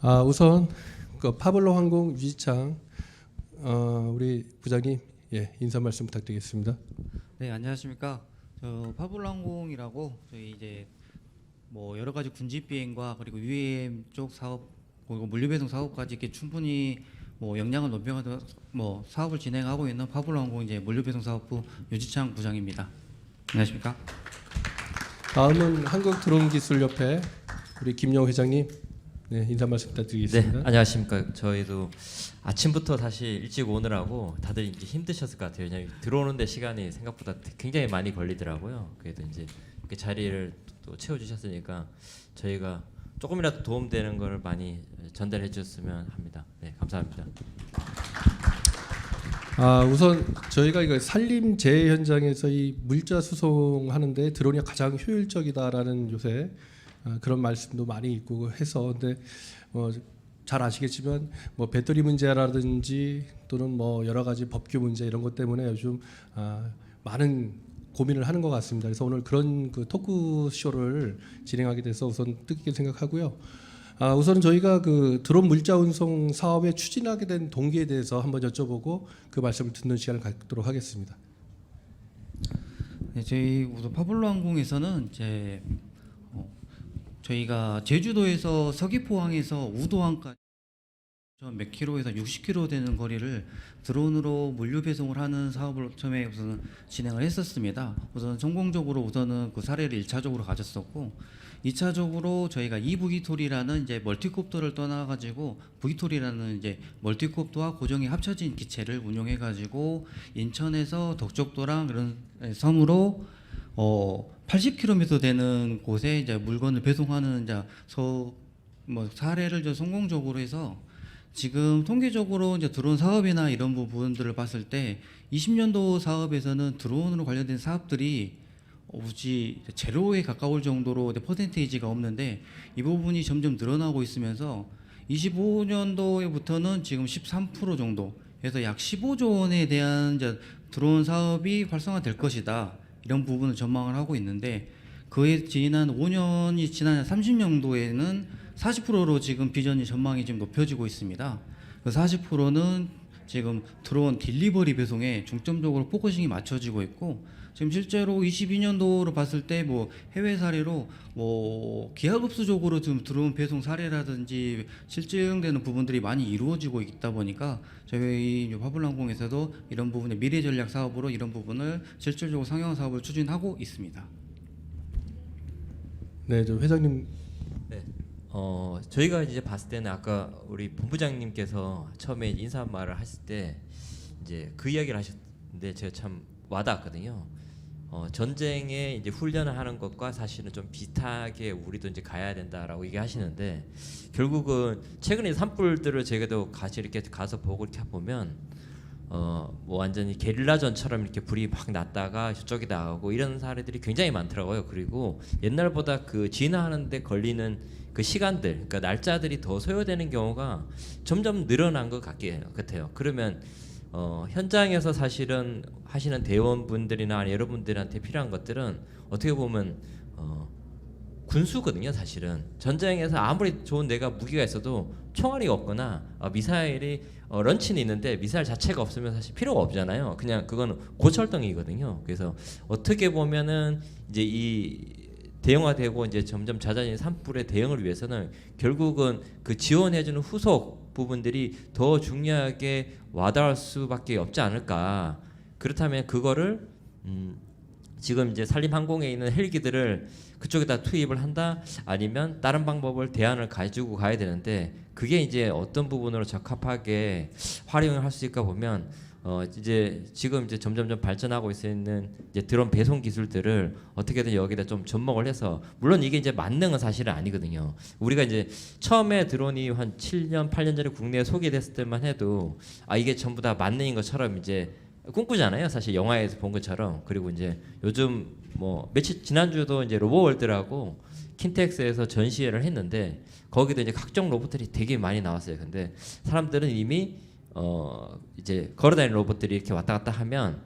우선 그 파블로 항공 유지창 우리 부장님 인사 말씀 부탁드리겠습니다. 네, 안녕하십니까. 저 파블랑공이라고 저희 이제 뭐 여러 가지 군지 비행과 그리고 UAM 쪽 사업 그리고 물류 배송 사업까지 이렇게 충분히 뭐 역량을 높여가지고 뭐 사업을 진행하고 있는 파블랑공 이제 물류 배송 사업부 유지창 부장입니다. 안녕하십니까. 다음은 한국드론기술협회 우리 김영호 회장님 인사 말씀 부탁드리겠습니다. 네, 안녕하십니까. 저희도 아침부터 사실 일찍 오느라고 다들 이제 힘드셨을 것 같아요. 왜냐하면 들어오는데 시간이 생각보다 굉장히 많이 걸리더라고요. 그래도 이제 이렇게 자리를 또 채워주셨으니까 저희가 조금이라도 도움되는 걸 많이 전달해 주셨으면 합니다. 네, 감사합니다. 우선 저희가 이거 산림 재해 현장에서 이 물자 수송하는데 드론이 가장 효율적이다라는 요새 그런 말씀도 많이 있고 해서 근데 잘 아시겠지만 뭐 배터리 문제라든지 또는 뭐 여러 가지 법규 문제 이런 것 때문에 요즘 많은 고민을 하는 것 같습니다. 그래서 오늘 그런 그 토크 쇼를 진행하게 돼서 우선 뜻깊게 생각하고요. 우선 저희가 그 드론 물자 운송 사업에 추진하게 된 동기에 대해서 한번 여쭤보고 그 말씀을 듣는 시간을 갖도록 하겠습니다. 네, 저희 우선 파블로 항공에서는 이제 저희가 제주도에서 서귀포항에서 우도항까지 몇 킬로에서 60킬로 되는 거리를 드론으로 물류 배송을 하는 사업을 처음에 우선 진행을 했었습니다. 우선 성공적으로 우선은 그 사례를 1차적으로 가졌었고 2차적으로 저희가 이브기톨이라는 이제 멀티콥터를 떠나가지고 브기톨이라는 이제 멀티콥터와 고정이 합쳐진 기체를 운용해가지고 인천에서 덕적도랑 그런 섬으로 80km 되는 곳에 이제 물건을 배송하는 이제 사례를 좀 성공적으로 해서 지금 통계적으로 이제 드론 사업이나 이런 부분들을 봤을 때 20년도 사업에서는 드론으로 관련된 사업들이 굳이 제로에 가까울 정도로 퍼센테이지가 없는데 이 부분이 점점 늘어나고 있으면서 25년도에부터는 지금 13% 정도 해서 약 15조 원에 대한 이제 드론 사업이 활성화될 것이다. 이런 부분을 전망을 하고 있는데 그에 지난 5년이 지난 30년도에는 40%로 지금 비전이 전망이 지금 높여지고 있습니다. 그 40%는 지금 드론 딜리버리 배송에 중점적으로 포커싱이 맞춰지고 있고 지금 실제로 22년도로 봤을 때 뭐 해외 사례로 뭐 기하급수적으로 지금 드론 배송 사례라든지 실증되는 부분들이 많이 이루어지고 있다 보니까 저희 파블랑공에서도 이런 부분의 미래 전략 사업으로 이런 부분을 실질적으로 상용 사업을 추진하고 있습니다. 네, 저 회장님. 네, 저희가 이제 봤을 때는 아까 우리 본부장님께서 처음에 인사 말을 하실 때 이제 그 이야기를 하셨는데 제가 참 와닿았거든요. 전쟁에 이제 훈련을 하는 것과 사실은 좀 비슷하게 우리도 이제 가야 된다라고 얘기하시는데 결국은 최근에 산불들을 제가도 같이 이렇게 가서 보고 이렇게 보면 뭐 완전히 게릴라전처럼 이렇게 불이 막 났다가 저쪽에 나가고 이런 사례들이 굉장히 많더라고요. 그리고 옛날보다 그 진화하는데 걸리는 그 시간들, 그러니까 날짜들이 더 소요되는 경우가 점점 늘어난 것 같아요. 그러면 현장에서 사실은 하시는 대원분들이나 여러분들한테 필요한 것들은 어떻게 보면 군수거든요. 사실은 전쟁에서 아무리 좋은 내가 무기가 있어도 총알이 없거나 미사일이 런칭이 있는데 미사일 자체가 없으면 사실 필요가 없잖아요. 그냥 그건 고철덩이거든요. 그래서 어떻게 보면은 이제 이 대형화되고 이제 점점 잦아지는 산불의 대응을 위해서는 결국은 그 지원해주는 후속 부분들이 더 중요하게 와닿을 수밖에 없지 않을까. 그렇다면 그거를 지금 이제 산림항공에 있는 헬기들을 그쪽에다 투입을 한다 아니면 다른 방법을 대안을 가지고 가야 되는데 그게 이제 어떤 부분으로 적합하게 활용을 할 수 있을까 보면 이제 지금 이제 점점점 발전하고 있는 이제 드론 배송 기술들을 어떻게든 여기다 좀 접목을 해서 물론 이게 이제 만능은 사실은 아니거든요. 우리가 이제 처음에 드론이 한 7년 8년 전에 국내에 소개됐을 때만 해도 이게 전부 다 만능인 것처럼 이제 꿈꾸잖아요. 사실 영화에서 본 것처럼. 그리고 이제 요즘 뭐 며칠 지난주도 이제 로보월드라고 킨텍스에서 전시회를 했는데 거기도 이제 각종 로봇들이 되게 많이 나왔어요. 근데 사람들은 이미 이제 걸어다니는 로봇들이 이렇게 왔다 갔다 하면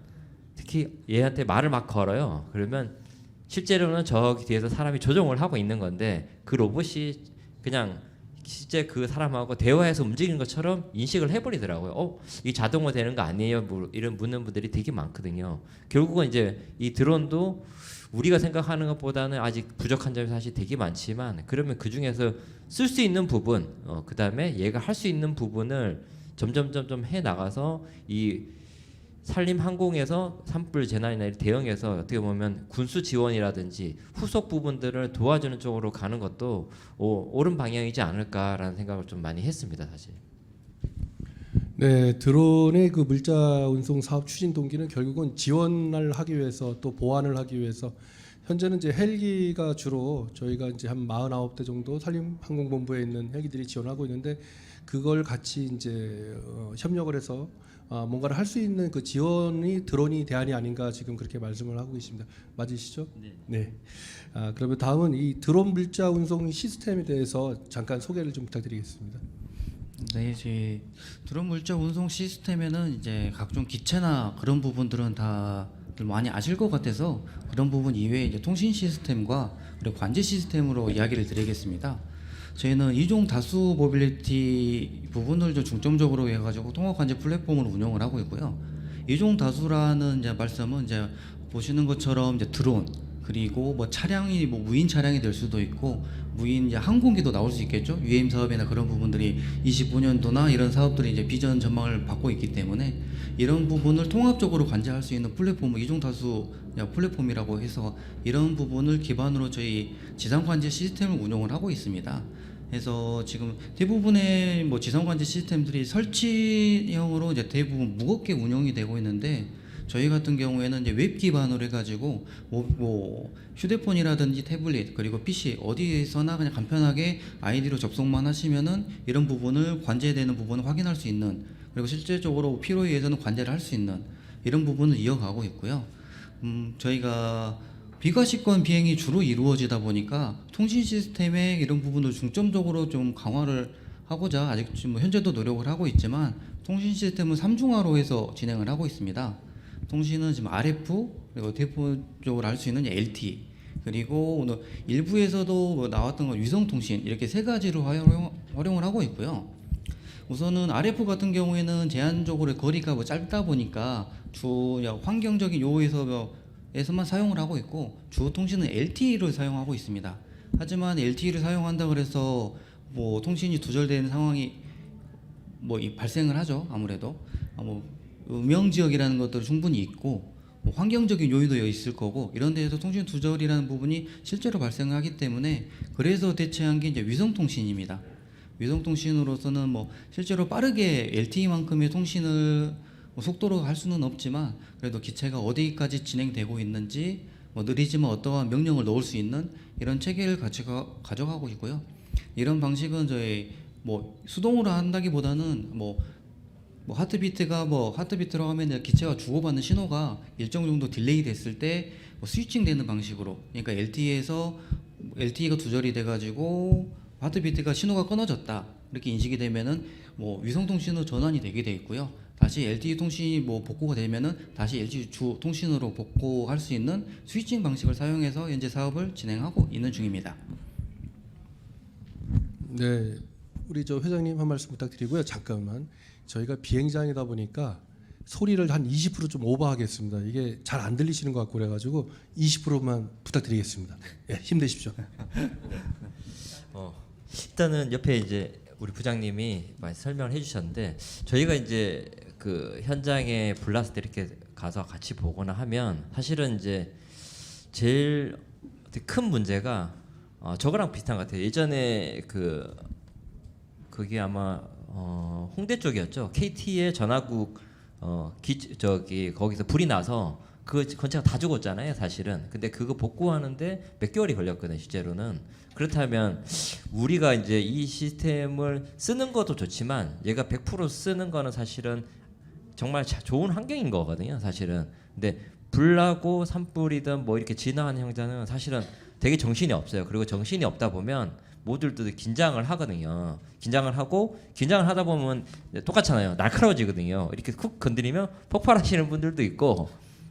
특히 얘한테 말을 막 걸어요. 그러면 실제로는 저기 뒤에서 사람이 조종을 하고 있는 건데 그 로봇이 그냥 실제 그 사람하고 대화해서 움직이는 것처럼 인식을 해버리더라고요. 이 자동화 되는 거 아니에요? 이런 묻는 분들이 되게 많거든요. 결국은 이제 이 드론도 우리가 생각하는 것보다는 아직 부족한 점이 사실 되게 많지만, 그러면 그 중에서 쓸 수 있는 부분, 그 다음에 얘가 할 수 있는 부분을 점점 해 나가서 이 산림항공에서 산불 재난이나 대응해서 어떻게 보면 군수 지원이라든지 후속 부분들을 도와주는 쪽으로 가는 것도 옳은 방향이지 않을까라는 생각을 좀 많이 했습니다, 사실. 네, 드론의 그 물자 운송 사업 추진 동기는 결국은 지원을 하기 위해서 또 보완을 하기 위해서 현재는 이제 헬기가 주로 저희가 이제 한 49대 정도 산림항공본부에 있는 헬기들이 지원하고 있는데, 그걸 같이 이제 협력을 해서 뭔가를 할 수 있는 그 지원이 드론이 대안이 아닌가 지금 그렇게 말씀을 하고 계십니다. 맞으시죠? 네. 네. 그러면 다음은 이 드론 물자 운송 시스템에 대해서 잠깐 소개를 좀 부탁드리겠습니다. 네, 이제 드론 물자 운송 시스템에는 이제 각종 기체나 그런 부분들은 다 많이 아실 것 같아서 그런 부분 이외에 이제 통신 시스템과 그리고 관제 시스템으로 이야기를 드리겠습니다. 저희는 이종 다수 모빌리티 부분을 좀 중점적으로 해가지고 통합 관제 플랫폼을 운영을 하고 있고요. 이종 다수라는 이제 말씀은 이제 보시는 것처럼 이제 드론, 그리고 뭐 차량이 뭐 무인 차량이 될 수도 있고 무인 이제 항공기도 나올 수 있겠죠. UAM 사업이나 그런 부분들이 25년도나 이런 사업들이 이제 비전 전망을 받고 있기 때문에 이런 부분을 통합적으로 관제할 수 있는 플랫폼을 이종 다수 플랫폼이라고 해서 이런 부분을 기반으로 저희 지상 관제 시스템을 운영을 하고 있습니다. 그래서 지금 대부분의 뭐 지상 관제 시스템들이 설치형으로 이제 대부분 무겁게 운영이 되고 있는데, 저희 같은 경우에는 이제 웹 기반으로 해가지고 뭐 휴대폰이라든지 태블릿 그리고 PC 어디에서나 그냥 간편하게 아이디로 접속만 하시면은 이런 부분을 관제되는 부분을 확인할 수 있는, 그리고 실제적으로 필요에 의해서는 관제를 할 수 있는 이런 부분을 이어가고 있고요. 저희가 비과시권 비행이 주로 이루어지다 보니까 통신 시스템의 이런 부분을 중점적으로 좀 강화를 하고자 아직 지금 현재도 노력을 하고 있지만, 통신 시스템은 3중화로 해서 진행을 하고 있습니다. 통신은 지금 RF, 그리고 대표적으로 할 수 있는 LTE, 그리고 오늘 일부에서도 뭐 나왔던 거 위성통신, 이렇게 세 가지로 활용을 하고 있고요. 우선은 RF 같은 경우에는 제한적으로 거리가 뭐 짧다 보니까 주 환경적인 요에서만 사용을 하고 있고, 주 통신은 LTE를 사용하고 있습니다. 하지만 LTE를 사용한다 그래서 뭐 통신이 두절되는 상황이 뭐 발생을 하죠. 아무래도 뭐 음영 지역이라는 것도 충분히 있고 뭐 환경적인 요인도 있을 거고, 이런 데에서 통신 두절이라는 부분이 실제로 발생하기 때문에 그래서 대체한 게 이제 위성통신입니다. 위성통신으로서는 뭐 실제로 빠르게 LTE만큼의 통신을 뭐 속도로 할 수는 없지만 그래도 기체가 어디까지 진행되고 있는지 뭐 느리지만 어떠한 명령을 넣을 수 있는 이런 체계를 가져가고 있고요. 이런 방식은 저희 뭐 수동으로 한다기보다는 뭐 하트비트로 하면 기체가 주고받는 신호가 일정 정도 딜레이 됐을 때 뭐 스위칭 되는 방식으로, 그러니까 LTE가 두절이 돼가지고 하트비트가 신호가 끊어졌다 이렇게 인식이 되면은 뭐 위성통신으로 전환이 되게 돼 있고요. 다시 LTE 통신이 뭐 복구가 되면은 다시 LTE 주 통신으로 복구할 수 있는 스위칭 방식을 사용해서 현재 사업을 진행하고 있는 중입니다. 네, 우리 저 회장님 한 말씀 부탁드리고요. 잠깐만, 저희가 비행장이다 보니까 소리를 한 20% 좀 오버하겠습니다. 이게 잘 안 들리시는 것 같고 그래가지고 20%만 부탁드리겠습니다. 예, 힘내십시오. 일단은 옆에 이제 우리 부장님이 많이 설명을 해주셨는데, 저희가 이제 그 현장에 불났을 때 이렇게 가서 같이 보거나 하면 사실은 이제 제일 큰 문제가 저거랑 비슷한 것 같아요. 예전에 그게 아마 홍대 쪽이었죠. KT의 전화국 거기서 불이 나서 그 건체가 다 죽었잖아요, 사실은. 근데 그거 복구하는데 몇 개월이 걸렸거든요, 실제로는. 그렇다면 우리가 이제 이 시스템을 쓰는 것도 좋지만 얘가 100% 쓰는 거는 사실은 정말 좋은 환경인 거거든요, 사실은. 근데 불나고 산불이든 뭐 이렇게 진화하는 현장은 사실은 되게 정신이 없어요. 그리고 정신이 없다 보면 모두들도 긴장을 하거든요. 긴장을 하다 보면 똑같잖아요. 날카로워지거든요. 이렇게 쿡 건드리면 폭발하시는 분들도 있고,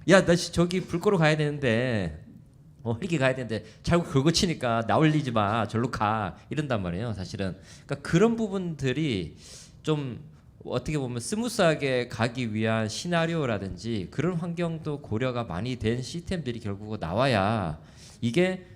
야, 나 저기 불 끄러 가야 되는데 헬기 가야 되는데 자꾸 긁어 치니까 나 올리지 마 절로 가 이런단 말이에요 사실은. 그러니까 그런 부분들이 좀 어떻게 보면 스무스하게 가기 위한 시나리오라든지 그런 환경도 고려가 많이 된 시스템들이 결국 나와야 이게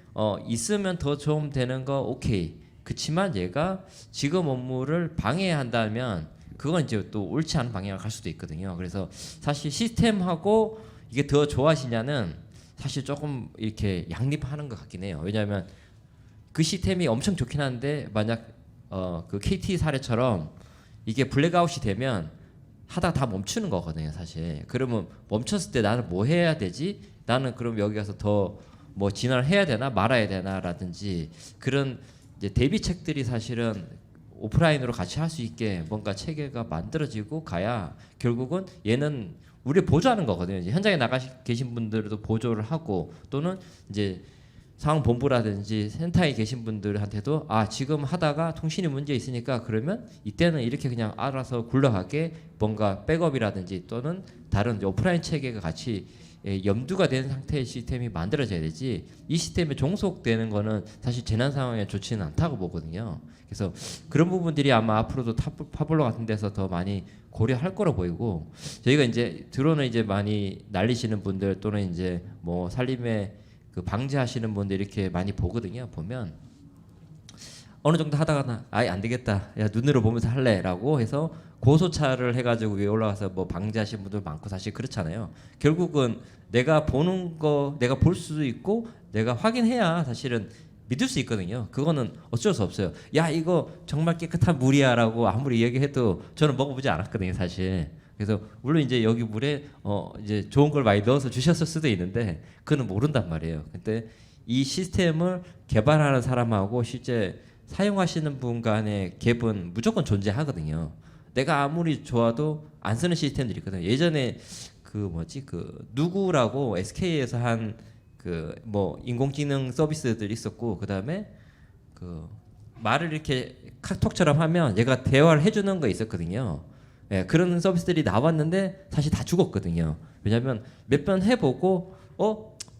있으면 더 좀 되는 거 오케이. 그치만 얘가 지금 업무를 방해한다면 그건 이제 또 옳지 않은 방향을 갈 수도 있거든요. 그래서 사실 시스템하고 이게 더 좋아지냐는 사실 조금 이렇게 양립하는 것 같긴 해요. 왜냐하면 그 시스템이 엄청 좋긴 한데 만약 그 KT 사례처럼 이게 블랙아웃이 되면 하다가 다 멈추는 거거든요, 사실. 그러면 멈췄을 때 나는 뭐 해야 되지? 나는 그럼 여기 가서 더 뭐 진화를 해야 되나 말아야 되나라든지 그런 이제 대비책들이 사실은 오프라인으로 같이 할 수 있게 뭔가 체계가 만들어지고 가야 결국은 얘는 우리 보조하는 거거든요. 이제 현장에 나가 계신 분들도 보조를 하고 또는 이제 상황본부라든지 센터에 계신 분들한테도 지금 하다가 통신이 문제 있으니까 그러면 이때는 이렇게 그냥 알아서 굴러가게 뭔가 백업이라든지 또는 다른 오프라인 체계가 같이 염두가 된 상태의 시스템이 만들어져야 되지 이 시스템에 종속되는 거는 사실 재난 상황에 좋지는 않다고 보거든요. 그래서 그런 부분들이 아마 앞으로도 파블로 같은 데서 더 많이 고려할 거로 보이고 저희가 이제 드론을 이제 많이 날리시는 분들 또는 이제 뭐 산림에 그 방지하시는 분들 이렇게 많이 보거든요. 보면 어느 정도 하다가 아예 안 되겠다. 야 눈으로 보면서 할래라고 해서 고소차를 해가지고 위에 올라가서 뭐 방지하시는 분들 많고 사실 그렇잖아요. 결국은 내가 보는 거 내가 볼 수도 있고 내가 확인해야 사실은 믿을 수 있거든요. 그거는 어쩔 수 없어요. 야 이거 정말 깨끗한 물이야라고 아무리 얘기해도 저는 먹어보지 않았거든요, 사실. 그래서 물론 이제 여기 물에 이제 좋은 걸 많이 넣어서 주셨을 수도 있는데 그는 모른단 말이에요. 근데 이 시스템을 개발하는 사람하고 실제 사용하시는 분 간의 갭은 무조건 존재하거든요. 내가 아무리 좋아도 안 쓰는 시스템들이 있거든요. 예전에 그 누구라고 SK에서 한 그 뭐 인공지능 서비스들이 있었고 그다음에 그 말을 이렇게 카톡처럼 하면 얘가 대화를 해주는 거 있었거든요. 예, 그런 서비스들이 나왔는데 사실 다 죽었거든요. 왜냐하면 몇 번 해보고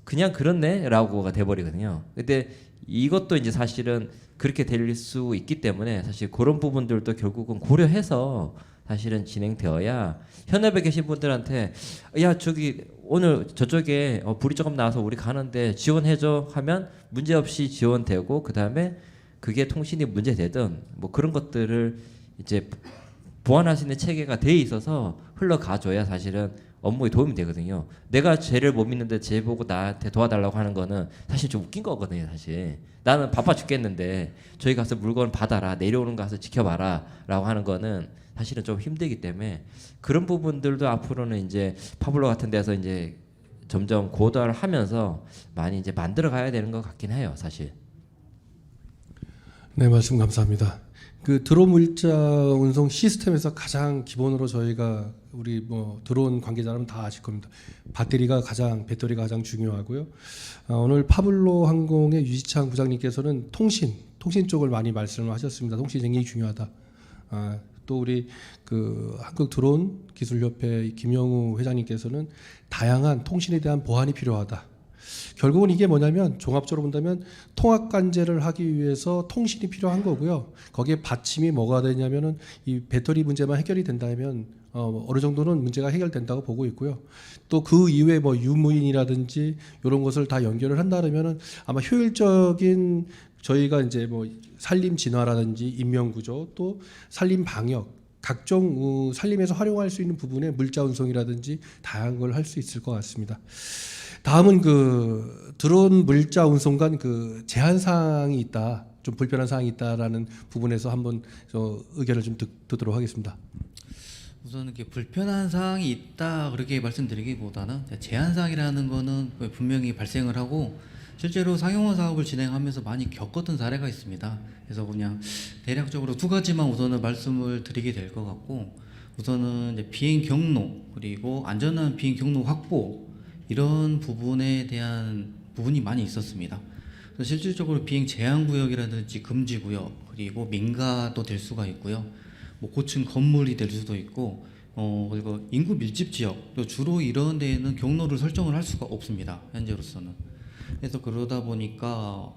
그냥 그렇네라고가 돼버리거든요. 근데 이것도 이제 사실은 그렇게 될 수 있기 때문에 사실 그런 부분들도 결국은 고려해서 사실은 진행되어야 현업에 계신 분들한테 야 저기 오늘 저쪽에 불이 조금 나와서 우리 가는데 지원해줘 하면 문제없이 지원되고 그 다음에 그게 통신이 문제되든 뭐 그런 것들을 이제 보완할 수 있는 체계가 돼 있어서 흘러가줘야 사실은 업무에 도움이 되거든요. 내가 쟤를 못 믿는데 쟤 보고 나한테 도와달라고 하는 거는 사실 좀 웃긴 거거든요. 사실 나는 바빠 죽겠는데 저기 가서 물건 받아라 내려오는 거 가서 지켜봐라 라고 하는 거는 사실은 좀 힘들기 때문에 그런 부분들도 앞으로는 이제 파블로 같은 데서 이제 점점 고도화를 하면서 많이 이제 만들어 가야 되는 것 같긴 해요. 사실. 네, 말씀 감사합니다. 그 드론 물자 운송 시스템에서 가장 기본으로 저희가 우리 뭐 드론 관계자라면 다 아실 겁니다. 배터리가 가장 중요하고요. 오늘 파블로 항공의 유지창 부장님께서는 통신 쪽을 많이 말씀을 하셨습니다. 통신이 굉장히 중요하다. 또 우리 그 한국 드론 기술협회 김영우 회장님께서는 다양한 통신에 대한 보완이 필요하다. 결국은 이게 뭐냐면 종합적으로 본다면 통합 관제를 하기 위해서 통신이 필요한 거고요. 거기에 받침이 뭐가 되냐면은 이 배터리 문제만 해결이 된다면 어느 정도는 문제가 해결된다고 보고 있고요. 또 그 이외에 뭐 유무인이라든지 이런 것을 다 연결을 한다면은 아마 효율적인 저희가 이제 뭐 산림 진화라든지 인명 구조 또 산림 방역 각종 산림에서 활용할 수 있는 부분의 물자 운송이라든지 다양한 걸 할 수 있을 것 같습니다. 다음은 그 드론 물자 운송간 그 제한 사항이 있다, 좀 불편한 사항이 있다라는 부분에서 한번 의견을 좀 듣도록 하겠습니다. 우선 이렇게 불편한 사항이 있다 그렇게 말씀드리기보다는 제한 사항이라는 거는 분명히 발생을 하고 실제로 상용화 사업을 진행하면서 많이 겪었던 사례가 있습니다. 그래서 그냥 대략적으로 두 가지만 우선은 말씀을 드리게 될 것 같고 우선은 이제 비행 경로 그리고 안전한 비행 경로 확보 이런 부분에 대한 부분이 많이 있었습니다. 그래서 실질적으로 비행 제한 구역이라든지 금지 구역 그리고 민가도 될 수가 있고요. 뭐 고층 건물이 될 수도 있고 그리고 인구 밀집 지역 또 주로 이런 데에는 경로를 설정을 할 수가 없습니다. 현재로서는. 그래서 그러다 보니까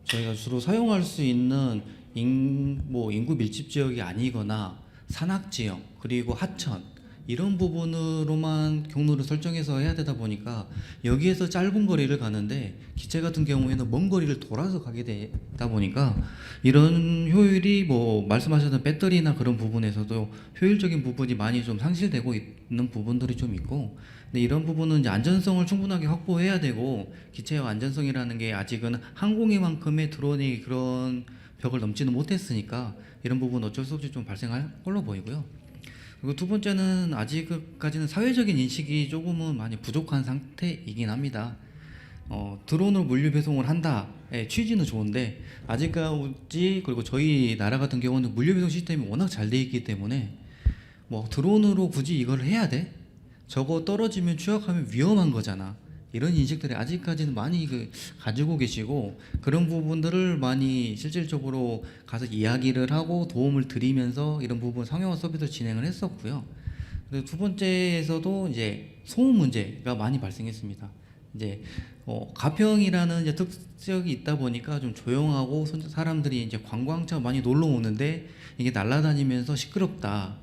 저희가 주로 사용할 수 있는 인구 밀집 지역이 아니거나 산악 지역 그리고 하천 이런 부분으로만 경로를 설정해서 해야 되다 보니까 여기에서 짧은 거리를 가는데 기체 같은 경우에는 먼 거리를 돌아서 가게 되다 보니까 이런 효율이 뭐 말씀하셨던 배터리나 그런 부분에서도 효율적인 부분이 많이 좀 상실되고 있는 부분들이 좀 있고, 근데 이런 부분은 이제 안전성을 충분하게 확보해야 되고 기체의 안전성이라는 게 아직은 항공기만큼의 드론이 그런 벽을 넘지는 못했으니까 이런 부분 어쩔 수 없이 좀 발생할 걸로 보이고요. 그리고 두 번째는 아직까지는 사회적인 인식이 조금은 많이 부족한 상태이긴 합니다. 드론으로 물류 배송을 한다의 취지는 좋은데 아직까지, 그리고 저희 나라 같은 경우는 물류 배송 시스템이 워낙 잘 돼 있기 때문에 뭐 드론으로 굳이 이걸 해야 돼? 저거 떨어지면 추락하면 위험한 거잖아. 이런 인식들이 아직까지는 많이 가지고 계시고, 그런 부분들을 많이 실질적으로 가서 이야기를 하고 도움을 드리면서 이런 부분 상용화 서비스를 진행을 했었고요. 그리고 두 번째에서도 이제 소음 문제가 많이 발생했습니다. 이제 가평이라는 이제 특색이 있다 보니까 좀 조용하고 사람들이 이제 관광차 많이 놀러 오는데 이게 날아다니면서 시끄럽다.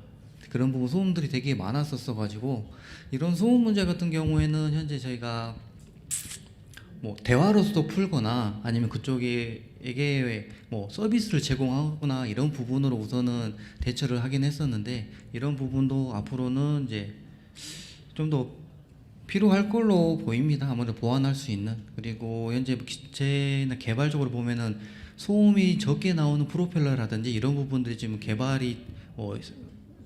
그런 부분 소음들이 되게 많았었어 가지고 이런 소음 문제 같은 경우에는 현재 저희가 뭐 대화로서도 풀거나 아니면 그쪽에게 뭐 서비스를 제공하거나 이런 부분으로 우선은 대처를 하긴 했었는데, 이런 부분도 앞으로는 이제 좀 더 필요할 걸로 보입니다. 아무래도 보완할 수 있는. 그리고 현재 기체나 개발적으로 보면은 소음이 적게 나오는 프로펠러라든지 이런 부분들이 지금 개발이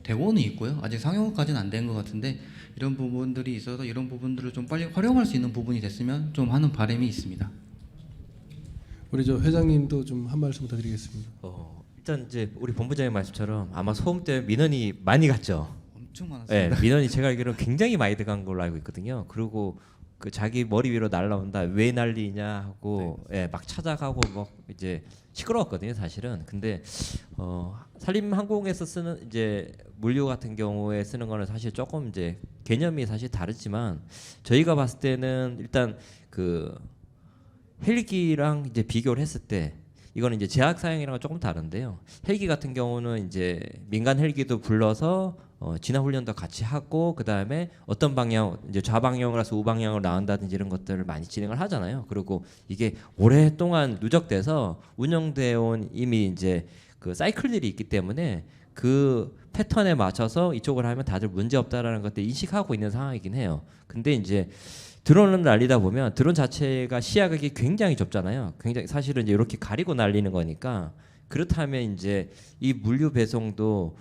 되고는 있고요. 아직 상용화까지는 안 된 것 같은데 이런 부분들이 있어서 이런 부분들을 좀 빨리 활용할 수 있는 부분이 됐으면 좀 하는 바람이 있습니다. 우리 저 회장님도 좀 한 말씀 부탁드리겠습니다. 일단 이제 우리 본부장님 말씀처럼 아마 소음 때문에 민원이 많이 갔죠. 엄청 많았습니다. 네, 민원이 제가 알기로는 굉장히 많이 들어간 걸로 알고 있거든요. 그리고 그 자기 머리 위로 날라온다, 왜 난리냐 하고 막 찾아가고 뭐 이제 시끄러웠거든요, 사실은. 근데 산림항공에서 쓰는 이제 물류 같은 경우에 쓰는 거는 사실 조금 이제 개념이 사실 다르지만 저희가 봤을 때는 일단 그 헬기랑 이제 비교를 했을 때 이거는 이제 제약 사양이랑은 조금 다른데요. 헬기 같은 경우는 이제 민간 헬기도 불러서 진화 훈련도 같이 하고, 그 다음에 어떤 방향, 이제 좌방향으로서 우방향으로 나온다든지 이런 것들을 많이 진행을 하잖아요. 그리고 이게 오랫동안 누적돼서 운영되어 온 이미 이제 그 사이클들이 있기 때문에 그 패턴에 맞춰서 이쪽을 하면 다들 문제 없다라는 것들 인식하고 있는 상황이긴 해요. 근데 이제 드론을 날리다 보면 드론 자체가 시야각이 굉장히 좁잖아요. 굉장히 사실은 이제 이렇게 가리고 날리는 거니까, 그렇다면 이제 이 물류 배송도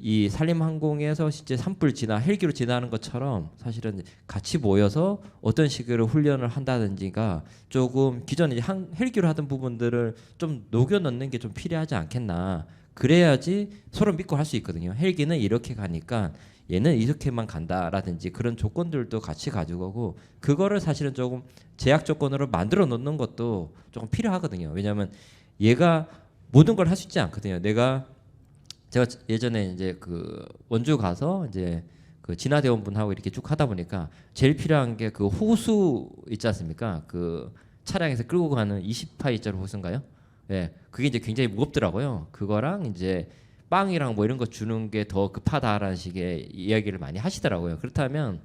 이 산림항공에서 실제 산불 진화 헬기로 진화하는 것처럼 사실은 같이 모여서 어떤 식으로 훈련을 한다든지가 조금 기존에 이제 헬기로 하던 부분들을 좀 녹여 넣는 게 좀 필요하지 않겠나. 그래야지 서로 믿고 할 수 있거든요. 헬기는 이렇게 가니까 얘는 이렇게만 간다라든지 그런 조건들도 같이 가지고 오고, 그거를 사실은 조금 제약 조건으로 만들어 놓는 것도 조금 필요하거든요. 왜냐하면 얘가 모든 걸 할 수 있지 않거든요. 제가 예전에 이제 그 원주 가서 이제 그 진화대원분하고 이렇게 쭉 하다 보니까 제일 필요한 게 그 호수 있지 않습니까? 그 차량에서 끌고 가는 20파이짜리 호수인가요? 예, 그게 이제 굉장히 무겁더라고요. 그거랑 이제 빵이랑 뭐 이런 거 주는 게 더 급하다라는 식의 이야기를 많이 하시더라고요. 그렇다면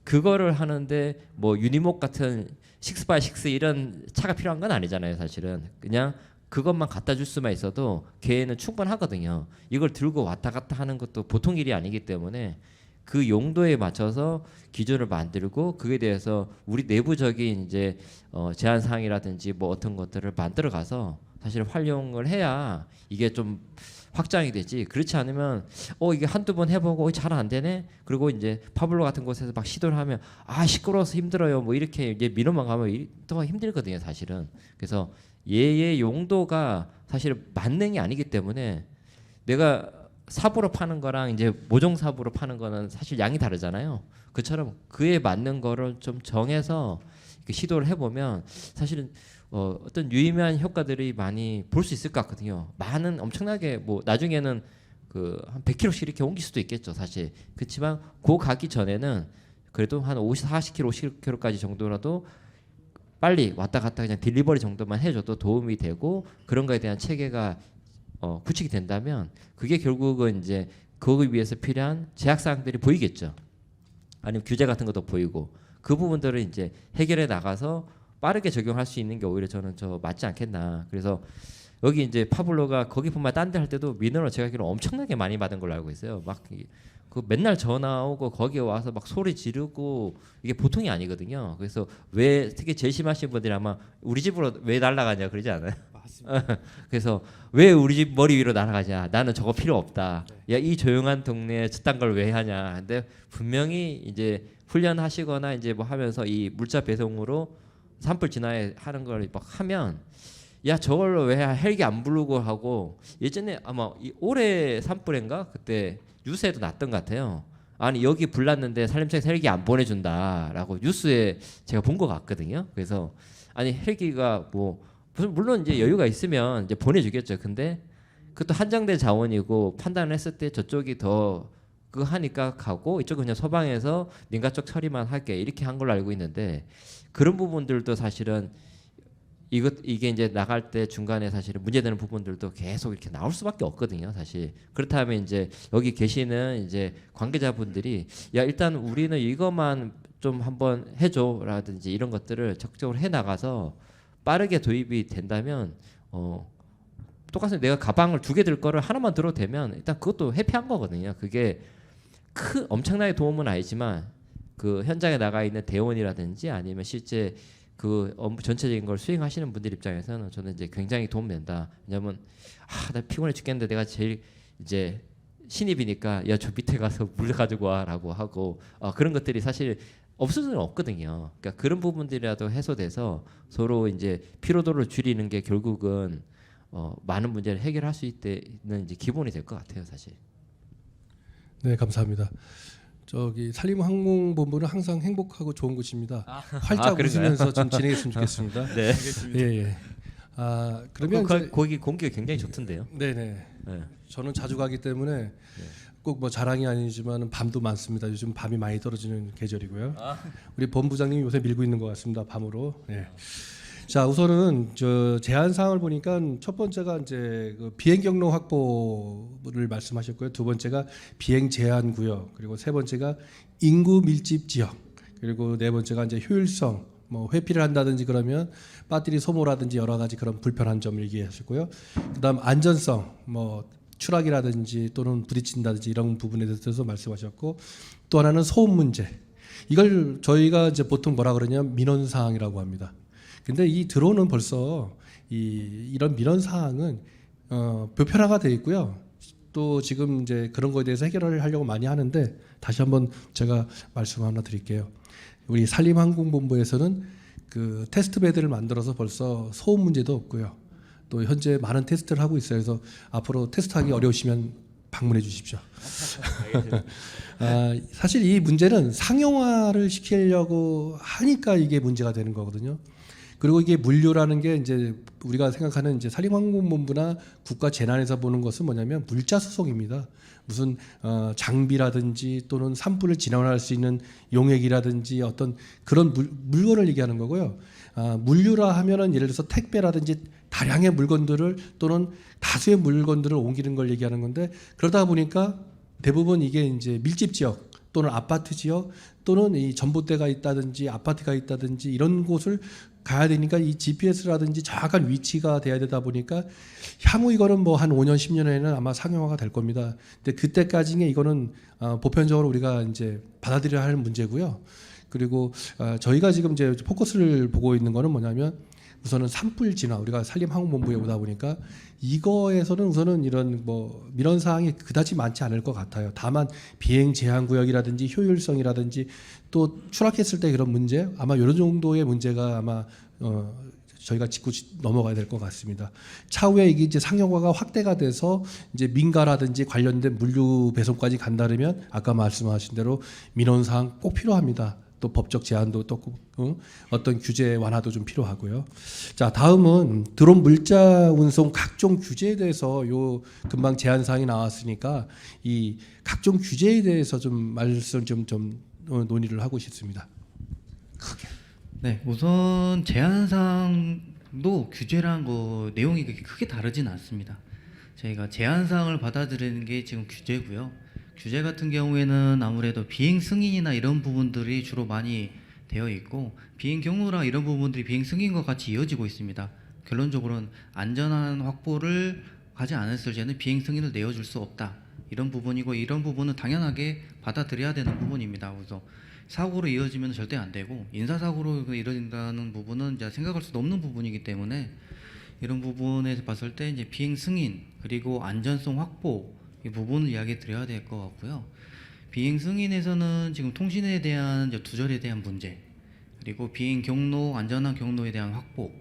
그거를 하는데 뭐 유니목 같은 6x6 이런 차가 필요한 건 아니잖아요, 사실은. 그냥 그것만 갖다 줄 수만 있어도 걔는 충분하거든요. 이걸 들고 왔다 갔다 하는 것도 보통 일이 아니기 때문에 그 용도에 맞춰서 기준을 만들고 그에 대해서 우리 내부적인 이제 제한 사항이라든지 뭐 어떤 것들을 만들어 가서 사실 활용을 해야 이게 좀 확장이 되지. 그렇지 않으면 이게 한두 번 해보고 잘 안 되네. 그리고 이제 파블로 같은 곳에서 막 시도를 하면 시끄러워서 힘들어요. 뭐 이렇게 이제 민원만 가면 더 힘들거든요, 사실은. 그래서 얘의 용도가 사실 만능이 아니기 때문에 내가 삽으로 파는 거랑 이제 모종 삽으로 파는 거는 사실 양이 다르잖아요. 그처럼 그에 맞는 거를 좀 정해서 시도를 해보면 사실은 어떤 유의미한 효과들이 많이 볼 수 있을 것 같거든요. 많은 엄청나게 뭐 나중에는 그 한 100km씩 이렇게 옮길 수도 있겠죠, 사실. 그렇지만 그 가기 전에는 그래도 한 50, 40km, 50km까지 정도라도 빨리 왔다 갔다 그냥 딜리버리 정도만 해줘도 도움이 되고 그런 거에 대한 체계가 구축이 된다면 그게 결국은 이제 그거에 위해서 필요한 제약 사항들이 보이겠죠. 아니면 규제 같은 것도 보이고 그 부분들을 이제 해결해 나가서 빠르게 적용할 수 있는 게 오히려 저는 맞지 않겠나. 그래서 여기 이제 파블로가 거기뿐만 딴 데 할 때도 민원을 제가 알기로 엄청나게 많이 받은 걸로 알고 있어요. 막 그 맨날 전화 오고 거기에 와서 막 소리 지르고 이게 보통이 아니거든요. 그래서 왜 특히 제일 심하신 분들이 아마 우리 집으로 왜 날아가냐 그러지 않아요? 맞습니다. 그래서 왜 우리 집 머리 위로 날아가냐? 나는 저거 필요 없다. 야, 이 조용한 동네에 저딴 걸 왜 하냐? 근데 분명히 이제 훈련하시거나 이제 뭐 하면서 이 물자 배송으로 산불 진화에 하는 걸 막 하면 야 저걸로 왜 헬기 안 부르고 하고 예전에 아마 올해 산불인가 그때 뉴스에도 났던 것 같아요. 아니 여기 불났는데 산림청에서 헬기 안 보내준다라고 뉴스에 제가 본 것 같거든요. 그래서 아니 헬기가 뭐 물론 이제 여유가 있으면 이제 보내주겠죠. 근데 그것도 한정된 자원이고 판단을 했을 때 저쪽이 더 그거 하니까 가고 이쪽은 그냥 소방에서 민가 쪽 처리만 할게 이렇게 한 걸로 알고 있는데 그런 부분들도 사실은 이게 이제 나갈 때 중간에 사실은 문제되는 부분들도 계속 이렇게 나올 수밖에 없거든요, 사실. 그렇다면 이제 여기 계시는 이제 관계자분들이 야 일단 우리는 이것만 좀 한번 해줘라든지 이런 것들을 적극적으로 해 나가서 빠르게 도입이 된다면 똑같이 내가 가방을 2개 들 거를 하나만 들어도 되면 일단 그것도 해피한 거거든요. 그게 엄청나게 도움은 아니지만 그 현장에 나가 있는 대원이라든지 아니면 실제 그 업무 전체적인 걸 수행하시는 분들 입장에서는 저는 이제 굉장히 도움된다. 왜냐면 나 피곤해 죽겠는데 내가 제일 이제 신입이니까 야 저 밑에 가서 물 가지고 와라고 하고 그런 것들이 사실 없을 수는 없거든요. 그러니까 그런 부분들이라도 해소돼서 서로 이제 피로도를 줄이는 게 결국은 많은 문제를 해결할 수 있는 이제 기본이 될 것 같아요, 사실. 네, 감사합니다. 저기 산림항공본부는 항상 행복하고 좋은 곳입니다. 활짝 그런가요? 웃으면서 좀 진행했으면 좋겠습니다. 네. 예, 예. 그러면 이제 거기 공기가 굉장히 좋던데요. 네네. 네. 저는 자주 가기 때문에 꼭 뭐 자랑이 아니지만 밤도 많습니다. 요즘 밤이 많이 떨어지는 계절이고요. 우리 본부장님이 요새 밀고 있는 것 같습니다. 밤으로. 네. 자, 우선은 저 제한 사항을 보니까 첫 번째가 이제 그 비행 경로 확보를 말씀하셨고요. 두 번째가 비행 제한 구역, 그리고 세 번째가 인구 밀집 지역, 그리고 네 번째가 이제 효율성, 뭐 회피를 한다든지 그러면 배터리 소모라든지 여러 가지 그런 불편한 점을 얘기하셨고요. 그다음 안전성, 뭐 추락이라든지 또는 부딪힌다든지 이런 부분에 대해서 말씀하셨고, 또 하나는 소음 문제. 이걸 저희가 이제 보통 뭐라 그러냐면 민원 사항이라고 합니다. 근데 이 드론은 벌써 이런 민원 사항은 보편화가 되어 있고요. 또 지금 이제 그런 거에 대해서 해결을 하려고 많이 하는데 다시 한번 제가 말씀 하나 드릴게요. 우리 산림항공본부에서는 그 테스트 베드를 만들어서 벌써 소음 문제도 없고요. 또 현재 많은 테스트를 하고 있어요. 그래서 앞으로 테스트하기 어려우시면 방문해 주십시오. 사실 이 문제는 상용화를 시키려고 하니까 이게 문제가 되는 거거든요. 그리고 이게 물류라는 게 이제 우리가 생각하는 이제 산림항공본부나 국가 재난에서 보는 것은 뭐냐면 물자 수송입니다. 무슨 장비라든지 또는 산불을 진화할 수 있는 용액이라든지 어떤 그런 물건을 얘기하는 거고요. 물류라 하면은 예를 들어서 택배라든지 다량의 물건들을 또는 다수의 물건들을 옮기는 걸 얘기하는 건데 그러다 보니까 대부분 이게 이제 밀집 지역 또는 아파트 지역 또는 이 전봇대가 있다든지 아파트가 있다든지 이런 곳을 가야 되니까 이 GPS라든지 정확한 위치가 돼야 되다 보니까 향후 이거는 뭐 한 5년 10년에는 아마 상용화가 될 겁니다. 근데 그때까지는 이거는 보편적으로 우리가 이제 받아들여야 할 문제고요. 그리고 저희가 지금 이제 포커스를 보고 있는 거는 뭐냐면 우선은 산불 진화 우리가 산림항공본부에 오다 보니까 이거에서는 우선은 이런 뭐 민원 사항이 그다지 많지 않을 것 같아요. 다만 비행 제한 구역이라든지 효율성이라든지 또 추락했을 때 그런 문제 아마 이런 정도의 문제가 아마 저희가 짚고 넘어가야 될 것 같습니다. 차후에 이게 이제 상용화가 확대가 돼서 이제 민가라든지 관련된 물류 배송까지 간다면 아까 말씀하신 대로 민원 사항 꼭 필요합니다. 또 법적 제한도 또 어떤 규제 완화도 좀 필요하고요. 자, 다음은 드론 물자 운송 각종 규제에 대해서 요 금방 제한 사항이 나왔으니까 이 각종 규제에 대해서 좀 말씀 좀 논의를 하고 싶습니다. 크게. 네, 우선 제한사항도 규제랑 내용이 그렇게 크게 다르진 않습니다. 저희가 제한사항을 받아들이는 게 지금 규제고요. 규제 같은 경우에는 아무래도 비행 승인이나 이런 부분들이 주로 많이 되어 있고, 비행 경로랑 이런 부분들이 비행 승인과 같이 이어지고 있습니다. 결론적으로는 안전한 확보를 하지 않았을 때는 비행 승인을 내어줄 수 없다, 이런 부분이고, 이런 부분은 당연하게 받아들여야 되는 부분입니다. 그래서 사고로 이어지면 절대 안 되고, 인사사고로 이어진다는 부분은 이제 생각할 수도 없는 부분이기 때문에, 이런 부분에서 봤을 때 이제 비행 승인 그리고 안전성 확보 이 부분을 이야기 드려야 될 것 같고요. 비행 승인에서는 지금 통신에 대한 이제 두절에 대한 문제, 그리고 비행 경로, 안전한 경로에 대한 확보,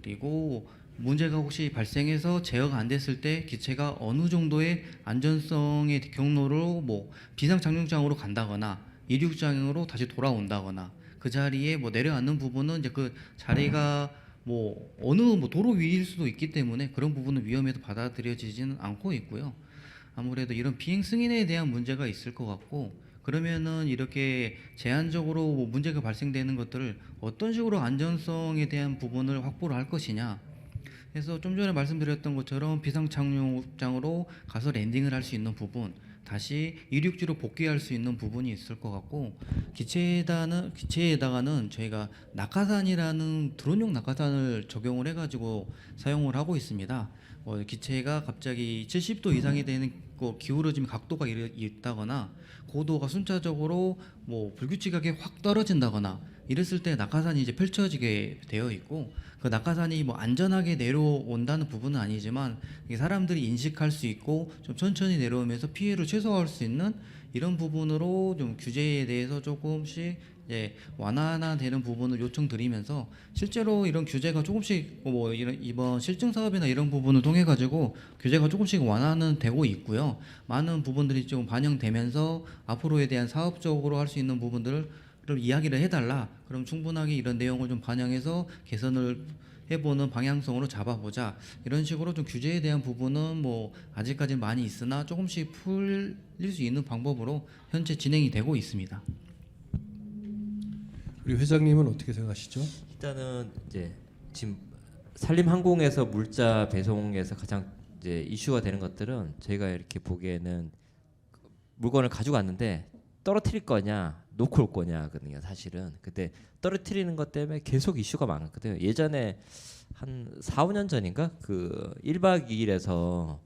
그리고 문제가 혹시 발생해서 제어가 안 됐을 때 기체가 어느 정도의 안전성의 경로로 비상 착륙장으로 간다거나 이륙장으로 다시 돌아온다거나, 그 자리에 내려앉는 부분은 이제 그 자리가 어느 도로 위일 수도 있기 때문에 그런 부분은 위험해도 받아들여지지는 않고 있고요. 아무래도 이런 비행 승인에 대한 문제가 있을 것 같고, 그러면은 이렇게 제한적으로 문제가 발생되는 것들을 어떤 식으로 안전성에 대한 부분을 확보를 할 것이냐. 그래서 좀 전에 말씀드렸던 것처럼 비상 착륙장으로 가서 랜딩을 할 수 있는 부분, 다시 이륙지로 복귀할 수 있는 부분이 있을 것 같고, 기체에다가는 저희가 낙하산이라는 드론용 낙하산을 적용을 해가지고 사용을 하고 있습니다. 기체가 갑자기 70도 이상이 되는 기울어지면 각도가 있다거나 고도가 순차적으로 불규칙하게 확 떨어진다거나 이랬을 때 낙하산이 이제 펼쳐지게 되어 있고, 그 낙하산이 안전하게 내려온다는 부분은 아니지만 이게 사람들이 인식할 수 있고 좀 천천히 내려오면서 피해를 최소화할 수 있는 이런 부분으로 좀 규제에 대해서 조금씩 완화되는 부분을 요청드리면서, 실제로 이런 규제가 조금씩 이번 실증 사업이나 이런 부분을 통해 가지고 규제가 조금씩 완화는 되고 있고요. 많은 부분들이 좀 반영되면서 앞으로에 대한 사업적으로 할 수 있는 부분들을 이야기를 해달라. 그럼 충분하게 이런 내용을 좀 반영해서 개선을 해보는 방향성으로 잡아보자. 이런 식으로 좀 규제에 대한 부분은 아직까지 많이 있으나 조금씩 풀릴 수 있는 방법으로 현재 진행이 되고 있습니다. 우리 회장님은 어떻게 생각하시죠? 일단은 이제 지금 산림항공에서 물자 배송에서 가장 이제 이슈가 되는 것들은 저희가 이렇게 보기에는 물건을 가지고 왔는데 떨어뜨릴 거냐 놓고 올 거냐거든요. 사실은 그때 떨어뜨리는 것 때문에 계속 이슈가 많았거든요. 예전에 한 4, 5년 전인가 그 1박 2일에서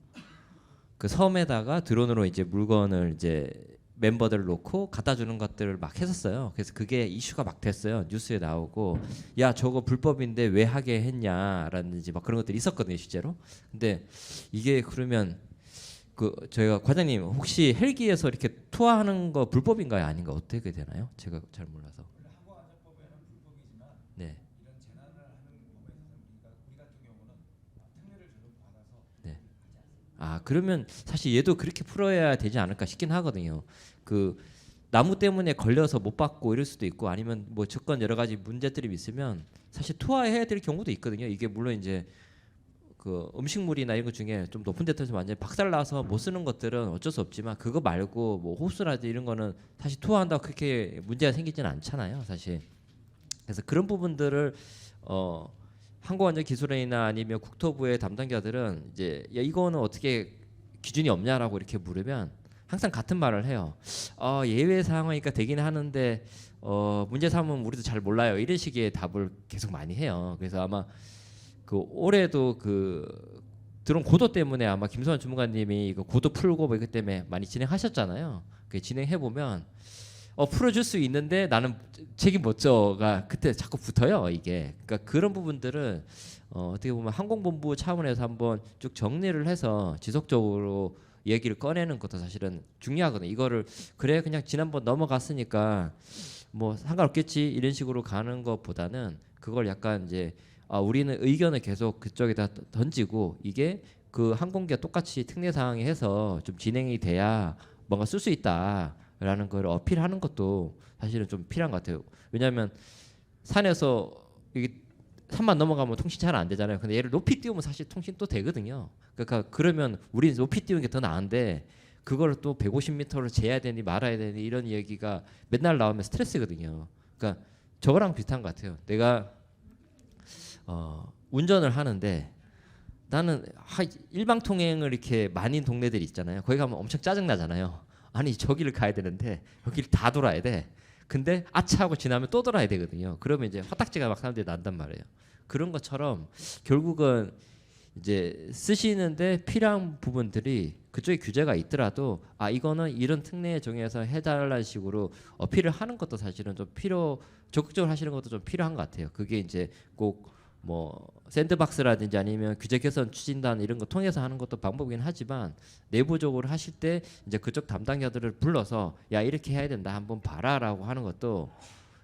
그 섬에다가 드론으로 이제 물건을 이제 멤버들 놓고 갖다 주는 것들을 막 했었어요. 그래서 그게 이슈가 막 됐어요. 뉴스에 나오고 야 저거 불법인데 왜 하게 했냐라든지 막 그런 것들이 있었거든요, 실제로. 근데 이게 그러면 저희가 과장님 혹시 헬기에서 이렇게 투하하는 거 불법인가요, 아닌가 어떻게 되나요? 제가 잘 몰라서. 항공안전법에는 불법이지만 네. 이런 재난을 하는 법에 있어서 우리 같은 경우는 특례를 저도 받아서 네. 아 그러면 사실 얘도 그렇게 풀어야 되지 않을까 싶긴 하거든요. 그 나무 때문에 걸려서 못 받고 이럴 수도 있고 아니면 조건 여러 가지 문제들이 있으면 사실 투하해야 될 경우도 있거든요. 이게 물론 이제 그 음식물이나 이런 것 중에 좀 높은 데서 완전히 박살나서 못 쓰는 것들은 어쩔 수 없지만 그거 말고 호스라든지 이런 거는 사실 투하한다고 그렇게 문제가 생기지는 않잖아요, 사실. 그래서 그런 부분들을 항공안전기술원이나 아니면 국토부의 담당자들은 이제 야, 이거는 어떻게 기준이 없냐라고 이렇게 물으면 항상 같은 말을 해요. 예외 상황이니까 되긴 하는데 문제 삼으면 우리도 잘 몰라요. 이런 식의 답을 계속 많이 해요. 그래서 아마 올해도 드론 고도 때문에 아마 김소환 주무관님이 이거 고도 풀고 이것 때문에 많이 진행하셨잖아요. 진행해 보면 풀어줄 수 있는데 나는 책임 못 져가 그때 자꾸 붙어요, 이게. 그러니까 그런 부분들은 어떻게 보면 항공본부 차원에서 한번 쭉 정리를 해서 지속적으로 얘기를 꺼내는 것도 사실은 중요하거든요. 이거를 그래 그냥 지난번 넘어갔으니까 상관없겠지 이런 식으로 가는 것보다는 그걸 약간 이제 우리는 의견을 계속 그쪽에다 던지고 이게 그 항공기가 똑같이 특례 사항에 해서 좀 진행이 돼야 뭔가 쓸 수 있다라는 걸 어필하는 것도 사실은 좀 필요한 것 같아요. 왜냐하면 산에서 이게 산만 넘어가면 통신 잘 안 되잖아요. 근데 얘를 높이 띄우면 사실 통신 또 되거든요. 그러니까 그러면 우리 높이 띄우는 게 더 나은데 그걸 또 150m를 재야 되니 말아야 되니 이런 얘기가 맨날 나오면 스트레스거든요. 그러니까 저거랑 비슷한 것 같아요. 내가 운전을 하는데 나는 일방통행을 이렇게 많은 동네들이 있잖아요. 거기 가면 엄청 짜증 나잖아요. 아니 저기를 가야 되는데 여기를 다 돌아야 돼. 근데 아차 하고 지나면 또 돌아야 되거든요. 그러면 이제 화딱지가 막 사람들이 난단 말이에요. 그런 것처럼 결국은 이제 쓰시는데 필요한 부분들이 그쪽에 규제가 있더라도 이거는 이런 특례에 정해서 해달라는 식으로 어필을 하는 것도 사실은 좀 적극적으로 하시는 것도 좀 필요한 것 같아요. 그게 이제 꼭 뭐 샌드박스라든지 아니면 규제 개선 추진단 이런 거 통해서 하는 것도 방법이긴 하지만 내부적으로 하실 때 이제 그쪽 담당자들을 불러서 야 이렇게 해야 된다 한번 봐라라고 하는 것도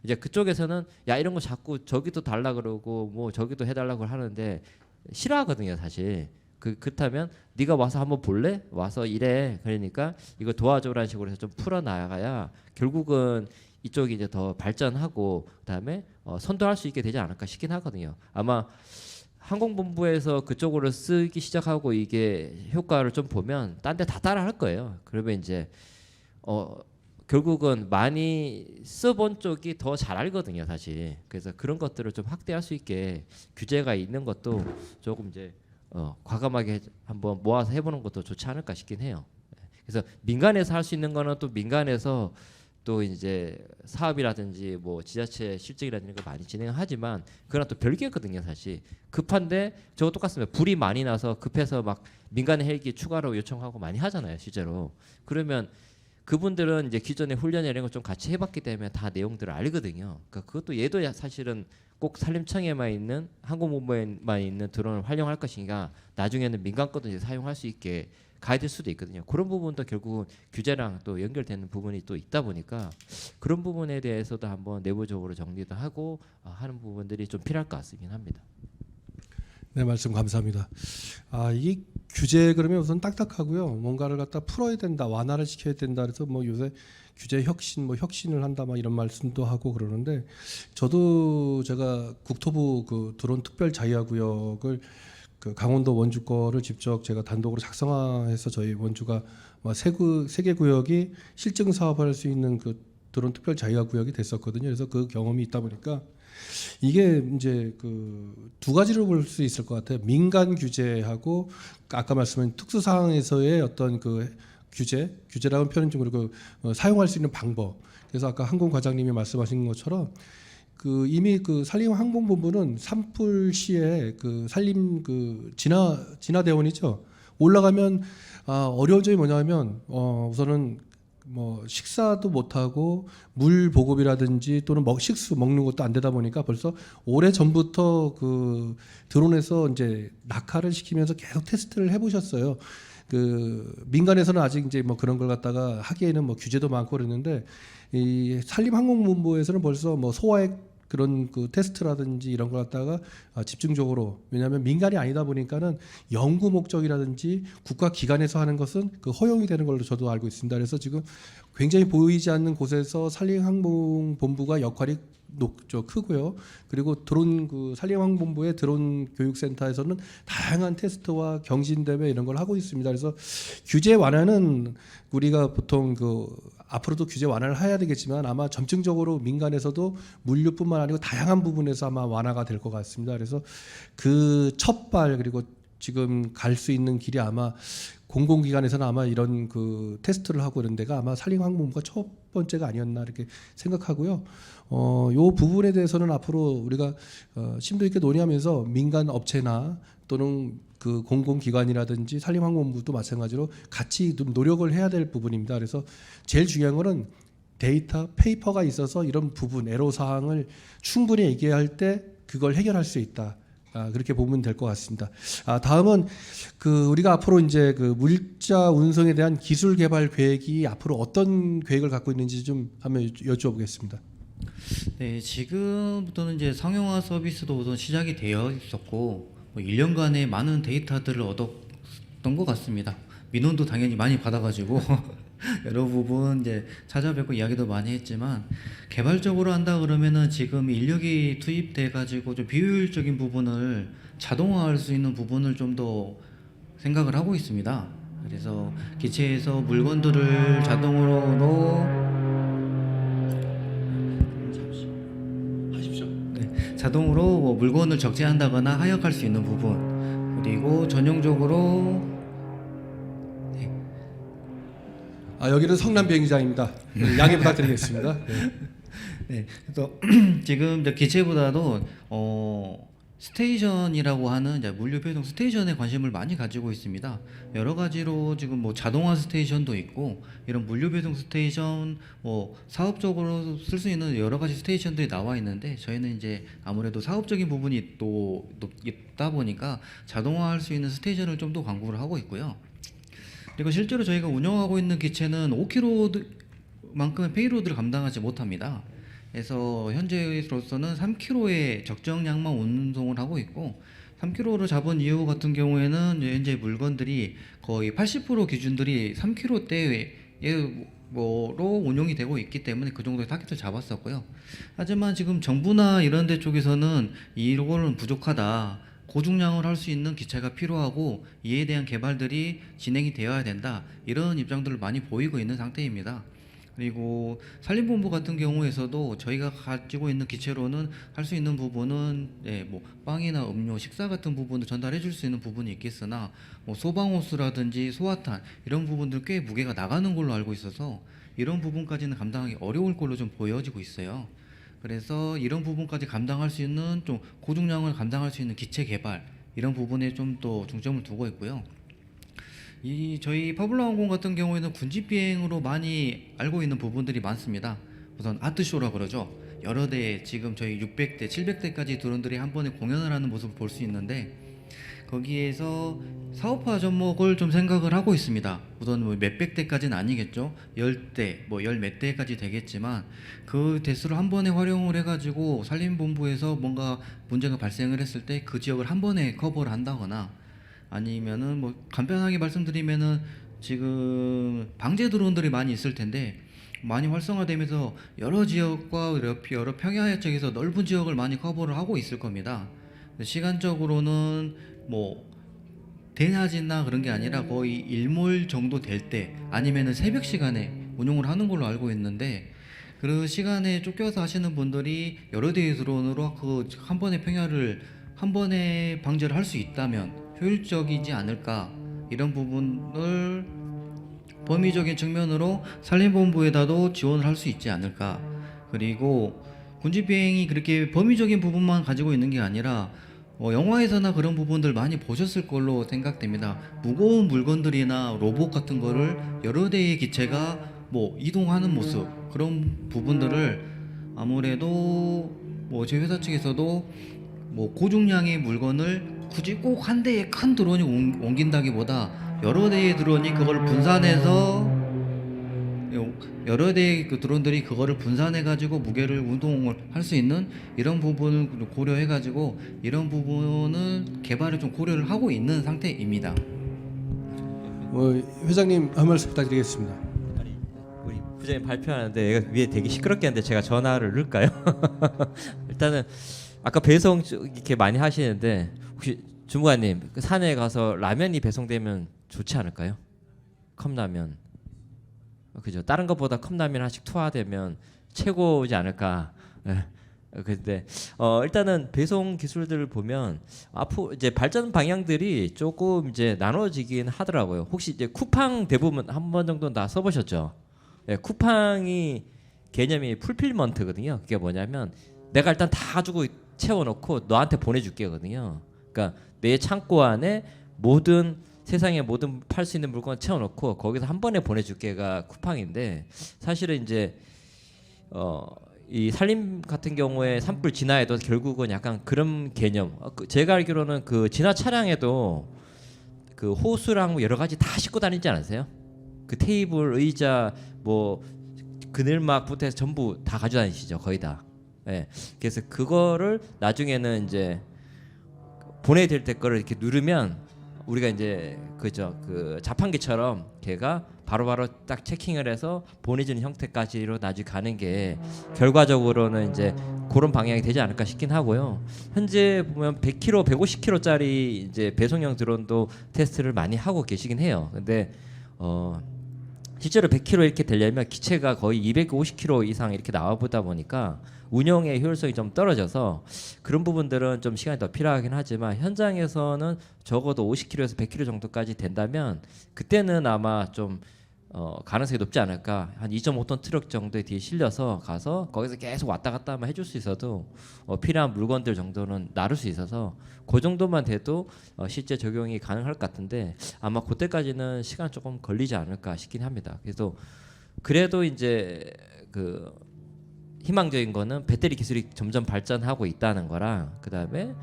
이제 그쪽에서는 야 이런 거 자꾸 저기도 달라 그러고 뭐 저기도 해달라고 하는데 싫어하거든요 사실. 그렇다면 네가 와서 한번 볼래? 와서 이래. 그러니까 이거 도와줘라는 식으로 해서 좀 풀어나가야 결국은 이쪽이 이제 더 발전하고 그다음에 선도할 수 있게 되지 않을까 싶긴 하거든요. 아마 항공본부에서 그쪽으로 쓰기 시작하고 이게 효과를 좀 보면 딴 데 다 따라 할 거예요. 그러면 이제 결국은 많이 써본 쪽이 더 잘 알거든요, 사실. 그래서 그런 것들을 좀 확대할 수 있게 규제가 있는 것도 조금 이제 과감하게 한번 모아서 해보는 것도 좋지 않을까 싶긴 해요. 그래서 민간에서 할 수 있는 거는 또 민간에서 또 이제 사업이라든지 뭐 지자체 실적이라든지 이런 거 많이 진행하지만 그건 또 별개거든요, 사실. 급한데 저거 똑같습니다. 불이 많이 나서 급해서 막 민간의 헬기 추가로 요청하고 많이 하잖아요, 실제로. 그러면 그분들은 이제 기존에 훈련 이런 거 좀 같이 해봤기 때문에 다 내용들을 알거든요. 그러니까 그것도 얘도 사실은 꼭 산림청에만 있는 항공본부에만 있는 드론을 활용할 것인가 나중에는 민간 것도 이제 사용할 수 있게 가야 될 수도 있거든요. 그런 부분도 결국은 규제랑 또 연결되는 부분이 또 있다 보니까 그런 부분에 대해서도 한번 내부적으로 정리도 하고 하는 부분들이 좀 필요할 것 같긴 합니다. 네, 말씀 감사합니다. 이 규제 그러면 우선 딱딱하고요. 뭔가를 갖다 풀어야 된다, 완화를 시켜야 된다. 그래서 뭐 요새 규제 혁신, 뭐 혁신을 한다, 막 이런 말씀도 하고 그러는데 저도 제가 국토부 그 드론 특별 자유구역을 그 강원도 원주 거를 직접 제가 단독으로 작성해서 저희 원주가 세개 구역이 실증 사업을 할 수 있는 그 드론 특별 자유화 구역이 됐었거든요. 그래서 그 경험이 있다 보니까 이게 이제 그 두 가지로 볼 수 있을 것 같아요. 민간 규제하고 아까 말씀한 특수 상황에서의 어떤 그 규제라는 표현 좀 그리고 사용할 수 있는 방법. 그래서 아까 항공 과장님이 말씀하신 것처럼 그 이미 그 산림항공본부는 산불시에 그 산림 그 진화대원이죠. 올라가면 어려운 점이 뭐냐면 우선은 뭐 식사도 못 하고 물 보급이라든지 또는 식수 먹는 것도 안 되다 보니까 벌써 오래 전부터 그 드론에서 이제 낙하를 시키면서 계속 테스트를 해보셨어요. 그 민간에서는 아직 이제 뭐 그런 걸 갖다가 하기에는 뭐 규제도 많고 그랬는데 이 산림항공본부에서는 벌써 뭐 소화액 그런 그 테스트라든지 이런 걸 갖다가 집중적으로 왜냐하면 민간이 아니다 보니까는 연구 목적이라든지 국가 기관에서 하는 것은 그 허용이 되는 걸로 저도 알고 있습니다. 그래서 지금 굉장히 보이지 않는 곳에서 산림항공본부가 역할이 크고요. 그리고 드론 그 산림항공본부의 드론 교육센터에서는 다양한 테스트와 경진대회 이런 걸 하고 있습니다. 그래서 규제 완화는 우리가 보통 그 앞으로도 규제 완화를 해야 되겠지만 아마 점층적으로 민간에서도 물류뿐만 아니고 다양한 부분에서 아마 완화가 될 것 같습니다. 그래서 그 첫발 그리고 지금 갈 수 있는 길이 아마 공공기관에서는 아마 이런 그 테스트를 하고 이런 데가 아마 산림항공부가 첫 번째가 아니었나 이렇게 생각하고요. 요 부분에 대해서는 앞으로 우리가 심도 있게 논의하면서 민간 업체나 또는 그 공공기관이라든지 산림항공부도 마찬가지로 같이 좀 노력을 해야 될 부분입니다. 그래서 제일 중요한 거는 데이터, 페이퍼가 있어서 이런 부분, 애로사항을 충분히 얘기할 때 그걸 해결할 수 있다. 그렇게 보면 될 것 같습니다. 다음은 그 우리가 앞으로 이제 그 물자 운송에 대한 기술 개발 계획이 앞으로 어떤 계획을 갖고 있는지 좀 한번 여쭤보겠습니다. 네, 지금부터는 이제 상용화 서비스도 우선 시작이 되어 있었고 1년간의 많은 데이터들을 얻었던 것 같습니다. 민원도 당연히 많이 받아가지고 여러 부분 이제 찾아뵙고 이야기도 많이 했지만 개발적으로 한다 그러면은 지금 인력이 투입돼 가지고 좀 비효율적인 부분을 자동화할 수 있는 부분을 좀 더 생각을 하고 있습니다. 그래서 기체에서 물건들을 자동으로 자동으로 뭐 물건을 적재한다거나 하역할 수 있는 부분, 그리고 전용적으로 여기는 성남 비행장입니다. 양해 부탁드리겠습니다. 네. 네, 그래서 지금 이제 기체보다도 스테이션이라고 하는 이제 물류 배송 스테이션에 관심을 많이 가지고 있습니다. 여러 가지로 지금 뭐 자동화 스테이션도 있고 이런 물류 배송 스테이션 뭐 사업적으로 쓸 수 있는 여러 가지 스테이션들이 나와 있는데 저희는 이제 아무래도 사업적인 부분이 또 있다 보니까 자동화할 수 있는 스테이션을 좀 더 광고를 하고 있고요. 그리고 실제로 저희가 운영하고 있는 기체는 5kg만큼의 페이로드를 감당하지 못합니다. 그래서 현재로서는 3kg의 적정량만 운송을 하고 있고 3kg를 잡은 이후 같은 경우에는 현재 물건들이 거의 80% 기준들이 3kg대로 운용이 되고 있기 때문에 그 정도의 타깃을 잡았었고요. 하지만 지금 정부나 이런 데 쪽에서는 이거는 부족하다. 고중량을 할 수 있는 기체가 필요하고 이에 대한 개발들이 진행이 되어야 된다. 이런 입장들을 많이 보이고 있는 상태입니다. 그리고 산림본부 같은 경우에서도 저희가 가지고 있는 기체로는 할 수 있는 부분은 뭐 빵이나 음료, 식사 같은 부분을 전달해 줄 수 있는 부분이 있겠으나 뭐 소방호스라든지 소화탄 이런 부분들 꽤 무게가 나가는 걸로 알고 있어서 이런 부분까지는 감당하기 어려울 걸로 좀 보여지고 있어요. 그래서 이런 부분까지 감당할 수 있는 좀 고중량을 감당할 수 있는 기체 개발 이런 부분에 좀 더 중점을 두고 있고요. 저희 파블라항공 같은 경우에는 군집 비행으로 많이 알고 있는 부분들이 많습니다. 우선 아트쇼라 그러죠. 여러 대 지금 저희 600대, 700대까지 드론들이 한 번에 공연을 하는 모습을 볼 수 있는데 거기에서 사업화 접목을 좀 생각을 하고 있습니다. 우선 뭐 몇백 대까지는 아니겠죠. 10대, 뭐 열 몇 대까지 되겠지만 그 대수를 한 번에 활용을 해가지고 산림본부에서 뭔가 문제가 발생을 했을 때 그 지역을 한 번에 커버를 한다거나 아니면은 뭐 간단하게 말씀드리면은 지금 방제 드론들이 많이 있을 텐데 많이 활성화되면서 여러 지역과 여러 평야 쪽에서 넓은 지역을 많이 커버를 하고 있을 겁니다. 시간적으로는 뭐 대낮이나 그런 게 아니라 거의 일몰 정도 될 때 아니면은 새벽 시간에 운용을 하는 걸로 알고 있는데 그 시간에 쫓겨서 하시는 분들이 여러 대의 드론으로 그 한 번의 평야를 한 번에 방제를 할 수 있다면 효율적이지 않을까 이런 부분을 범위적인 측면으로 산림본부에다도 지원을 할 수 있지 않을까. 그리고 군집 비행이 그렇게 범위적인 부분만 가지고 있는 게 아니라 영화에서나 그런 부분들 많이 보셨을 걸로 생각됩니다. 무거운 물건들이나 로봇 같은 거를 여러 대의 기체가 뭐 이동하는 모습 그런 부분들을 아무래도 뭐 저희 회사 측에서도 뭐 고중량의 물건을 굳이 꼭 한 대의 큰 드론이 옮긴다기보다 여러 대의 드론이 그걸 분산해서 여러 대의 그 드론들이 그거를 분산해 가지고 무게를 운동을 할 수 있는 이런 부분을 고려해 가지고 이런 부분은 개발을 좀 고려를 하고 있는 상태입니다. 회장님 한 말씀 부탁드리겠습니다. 아니 우리 부장님 발표하는데 얘가 위에 되게 시끄럽게 하는데 제가 전화를 넣을까요? 일단은 아까 배송 이렇게 많이 하시는데 혹시 주무관님 그 산에 가서 라면이 배송되면 좋지 않을까요? 컵라면 그죠? 다른 것보다 컵라면 하나씩 투하되면 최고지 않을까? 네. 근데 일단은 배송 기술들을 보면 앞으로 이제 발전 방향들이 조금 이제 나눠지긴 하더라고요. 혹시 이제 쿠팡 대부분 한 번 정도 다 써보셨죠? 네, 쿠팡이 개념이 풀필먼트거든요. 그게 뭐냐면 내가 일단 다 가지고 채워놓고 너한테 보내줄게거든요. 그러니까 내 창고 안에 모든 세상에 모든 팔 수 있는 물건 채워놓고 거기서 한 번에 보내줄게가 쿠팡인데 사실은 이제 이 산림 같은 경우에 산불 진화에도 결국은 약간 그런 개념. 제가 알기로는 그 진화 차량에도 그 호수랑 여러 가지 다 싣고 다니지 않으세요? 그 테이블, 의자, 뭐 그늘막부터 해서 전부 다 가져다니시죠, 거의 다. 네. 그래서 그거를 나중에는 이제 보내야 될 때 거를 이렇게 누르면 우리가 이제 그죠 그 자판기처럼 걔가 바로바로 딱 체킹을 해서 보내주는 형태까지로 나중에 가는 게 결과적으로는 이제 그런 방향이 되지 않을까 싶긴 하고요. 현재 보면 100kg, 150kg짜리 이제 배송형 드론도 테스트를 많이 하고 계시긴 해요. 근데 실제로 100km 이렇게 되려면 기체가 거의 250km 이상 이렇게 나와보다 보니까 운영의 효율성이 좀 떨어져서 그런 부분들은 좀 시간이 더 필요하긴 하지만 현장에서는 적어도 50km에서 100km 정도까지 된다면 그때는 아마 좀 가능성이 높지 않을까. 한 2.5톤 트럭 정도에 뒤에 실려서 가서 거기서 계속 왔다 갔다만 해줄 수 있어도 필요한 물건들 정도는 나를 수 있어서 그 정도만 돼도 실제 적용이 가능할 것 같은데 아마 그때까지는 시간 조금 걸리지 않을까 싶긴 합니다. 그래서 그래도 이제 그 희망적인 거는 배터리 기술이 점점 발전하고 있다는 거랑 그다음에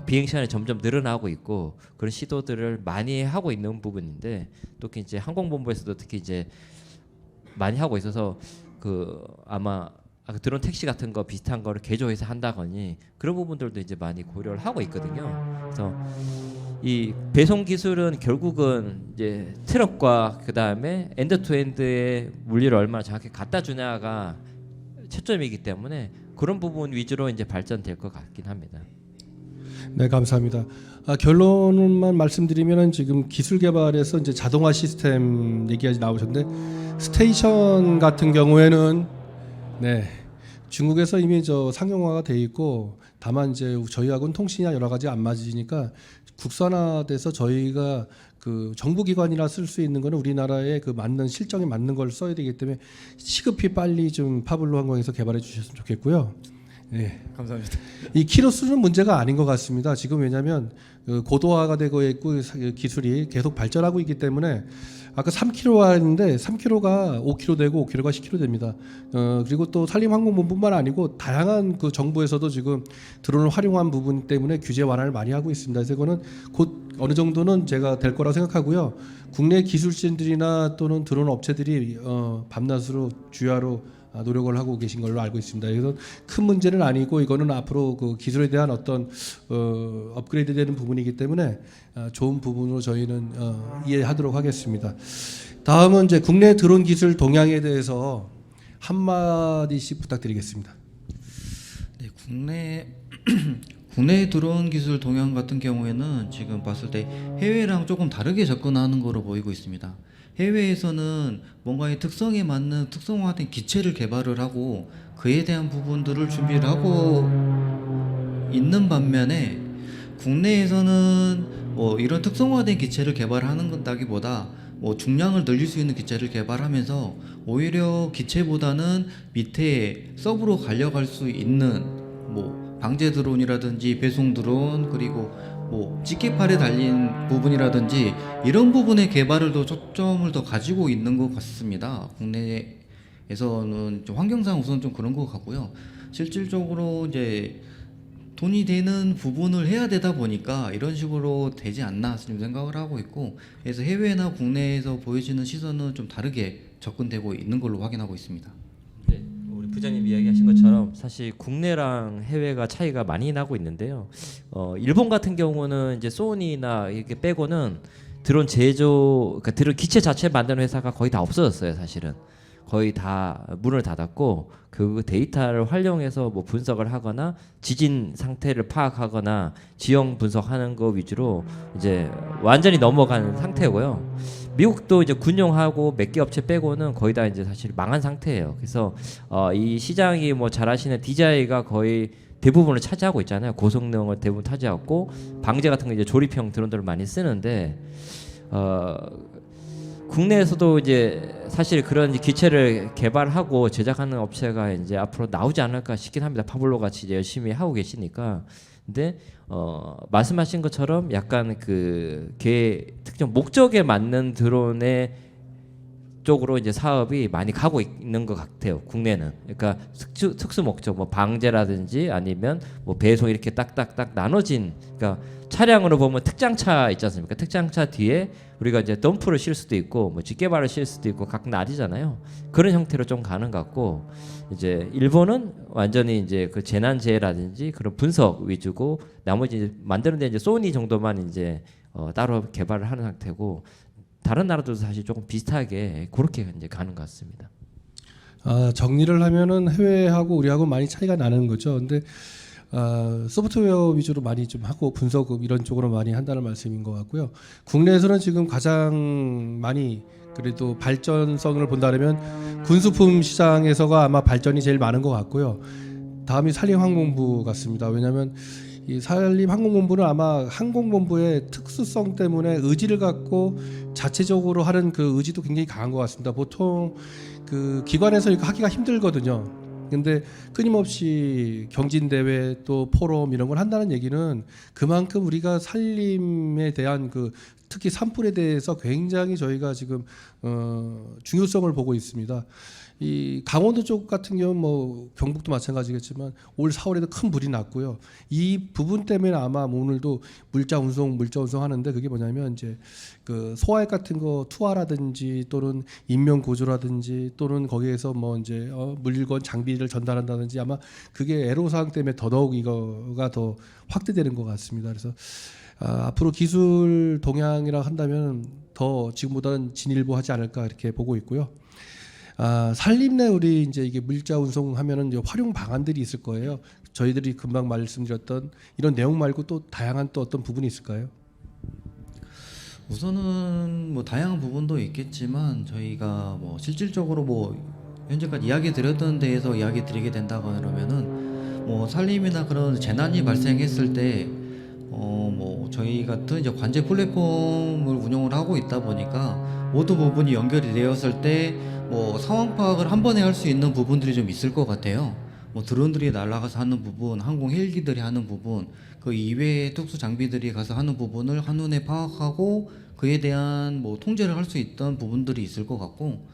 비행 시간이 점점 늘어나고 있고 그런 시도들을 많이 하고 있는 부분인데 특히 이제 항공본부에서도 특히 이제 많이 하고 있어서 그 아마 드론 택시 같은 거 비슷한 거를 개조해서 한다거니 그런 부분들도 이제 많이 고려를 하고 있거든요. 그래서 이 배송 기술은 결국은 이제 트럭과 그다음에 엔드 투 엔드의 물리를 얼마나 정확히 갖다 주냐가 초점이기 때문에 그런 부분 위주로 이제 발전될 것 같긴 합니다. 네, 감사합니다. 결론만 말씀드리면은 지금 기술 개발에서 이제 자동화 시스템 얘기가 나오셨는데 스테이션 같은 경우에는 네, 중국에서 이미 저 상용화가 돼 있고 다만 이제 저희하고는 통신이나 여러 가지 안 맞으니까 국산화돼서 저희가 그 정부기관이나 쓸 수 있는 거는 우리나라의 그 맞는 실정에 맞는 걸 써야 되기 때문에 시급히 빨리 좀 파블로 항공에서 개발해 주셨으면 좋겠고요. 네, 감사합니다. 이 키로 수는 문제가 아닌 것 같습니다. 지금 왜냐하면 고도화가 되고 있고 기술이 계속 발전하고 있기 때문에 아까 3km 했는데 3km가 5km 되고 5km가 10km 됩니다. 그리고 또 산림항공본뿐만 아니고 다양한 그 정부에서도 지금 드론을 활용한 부분 때문에 규제 완화를 많이 하고 있습니다. 그래서 이거는 곧 어느 정도는 제가 될 거라고 생각하고요. 국내 기술진들이나 또는 드론 업체들이 밤낮으로 주야로 노력을 하고 계신 걸로 알고 있습니다. 그래서 큰 문제는 아니고 이거는 앞으로 그 기술에 대한 어떤 업그레이드되는 부분이기 때문에 좋은 부분으로 저희는 이해하도록 하겠습니다. 다음은 이제 국내 드론 기술 동향에 대해서 한 마디씩 부탁드리겠습니다. 네, 국내 드론 기술 동향 같은 경우에는 지금 봤을 때 해외랑 조금 다르게 접근하는 거로 보이고 있습니다. 해외에서는 뭔가의 특성에 맞는 특성화된 기체를 개발을 하고 그에 대한 부분들을 준비를 하고 있는 반면에 국내에서는 뭐 이런 특성화된 기체를 개발하는 건다기보다 뭐 중량을 늘릴 수 있는 기체를 개발하면서 오히려 기체보다는 밑에 서브로 갈려갈 수 있는 뭐 방제 드론이라든지 배송 드론 그리고 뭐 찌개팔에 달린 부분이라든지 이런 부분의 개발을 더 초점을 더 가지고 있는 것 같습니다. 국내에서는 좀 환경상 우선 좀 그런 것 같고요. 실질적으로 이제 돈이 되는 부분을 해야 되다 보니까 이런 식으로 되지 않나 생각을 하고 있고 그래서 해외나 국내에서 보여지는 시선은 좀 다르게 접근되고 있는 걸로 확인하고 있습니다. 네, 우리 부장님 이야기하신 것처럼 사실 국내랑 해외가 차이가 많이 나고 있는데요. 일본 같은 경우는 이제 소니나 이렇게 빼고는 드론 그러니까 드론 기체 자체 만드는 회사가 거의 다 없어졌어요. 사실은 거의 다 문을 닫았고 그 데이터를 활용해서 뭐 분석을 하거나 지진 상태를 파악하거나 지형 분석하는 거 위주로 이제 완전히 넘어간 상태고요. 미국도 이제 군용하고 몇 개 업체 빼고는 거의 다 이제 사실 망한 상태예요. 그래서 이 시장이 뭐 잘하시는 DJI가 거의 대부분을 차지하고 있잖아요. 고성능을 대부분 차지하고 방제 같은 거 이제 조립형 드론들을 많이 쓰는데 국내에서도 이제 사실 그런 기체를 개발하고 제작하는 업체가 이제 앞으로 나오지 않을까 싶긴 합니다. 파블로 같이 이제 열심히 하고 계시니까. 근데 말씀하신 것처럼 약간 그 특정 목적에 맞는 드론의 쪽으로 이제 사업이 많이 가고 있는 것 같아요. 국내는. 그러니까 특수 목적, 뭐 방제라든지 아니면 뭐 배송 이렇게 딱딱딱 나눠진. 그러니까 차량으로 보면 특장차 있지 않습니까? 특장차 뒤에 우리가 이제 덤프를 실 수도 있고 뭐 집게발을 실 수도 있고 각 나뉘잖아요. 그런 형태로 좀 가는 것 같고 이제 일본은 완전히 이제 그 재난재해라든지 그런 분석 위주고 나머지 이제 만드는데 이제 소니 정도만 이제 따로 개발을 하는 상태고. 다른 나라도 사실 조금 비슷하게 그렇게 이제 가는 것 같습니다. 정리를 하면은 해외하고 우리하고 많이 차이가 나는 거죠. 근데 소프트웨어 위주로 많이 좀 하고 분석 이런 쪽으로 많이 한다는 말씀인 것 같고요. 국내에서는 지금 가장 많이 그래도 발전성을 본다면 군수품 시장에서가 아마 발전이 제일 많은 것 같고요. 다음이 산림항공부 같습니다. 왜냐하면 이 산림항공본부는 아마 항공본부의 특수성 때문에 의지를 갖고 자체적으로 하는 그 의지도 굉장히 강한 것 같습니다. 보통 그 기관에서 이거 하기가 힘들거든요. 근데 끊임없이 경진대회 또 포럼 이런 걸 한다는 얘기는 그만큼 우리가 산림에 대한 그 특히 산불에 대해서 굉장히 저희가 지금 중요성을 보고 있습니다. 이 강원도 쪽 같은 경우는 뭐 경북도 마찬가지겠지만 올 4월에도 큰 불이 났고요. 이 부분 때문에 아마 오늘도 물자 운송 하는데 그게 뭐냐면 이제 그 소화액 같은 거 투하라든지 또는 인명 구조라든지 또는 거기에서 뭐 이제 물건 장비를 전달한다든지 아마 그게 애로사항 때문에 더더욱 이거가 더 확대되는 것 같습니다. 그래서 앞으로 기술 동향이라 한다면 더 지금보다는 진일보하지 않을까 이렇게 보고 있고요. 산림 내 우리 이제 이게 물자 운송하면은 이제 활용 방안들이 있을 거예요. 저희들이 금방 말씀드렸던 이런 내용 말고 또 다양한 또 어떤 부분이 있을까요? 우선은 뭐 다양한 부분도 있겠지만 저희가 뭐 실질적으로 뭐 현재까지 이야기 드렸던 데에서 이야기 드리게 된다고 하면은 뭐 산림이나 그런 재난이 발생했을 때 뭐 저희 같은 이제 관제 플랫폼을 운영을 하고 있다 보니까 모든 부분이 연결이 되었을 때 뭐 상황 파악을 한 번에 할 수 있는 부분들이 좀 있을 것 같아요. 뭐 드론들이 날아가서 하는 부분, 항공 헬기들이 하는 부분, 그 이외의 특수 장비들이 가서 하는 부분을 한눈에 파악하고 그에 대한 뭐 통제를 할 수 있던 부분들이 있을 것 같고,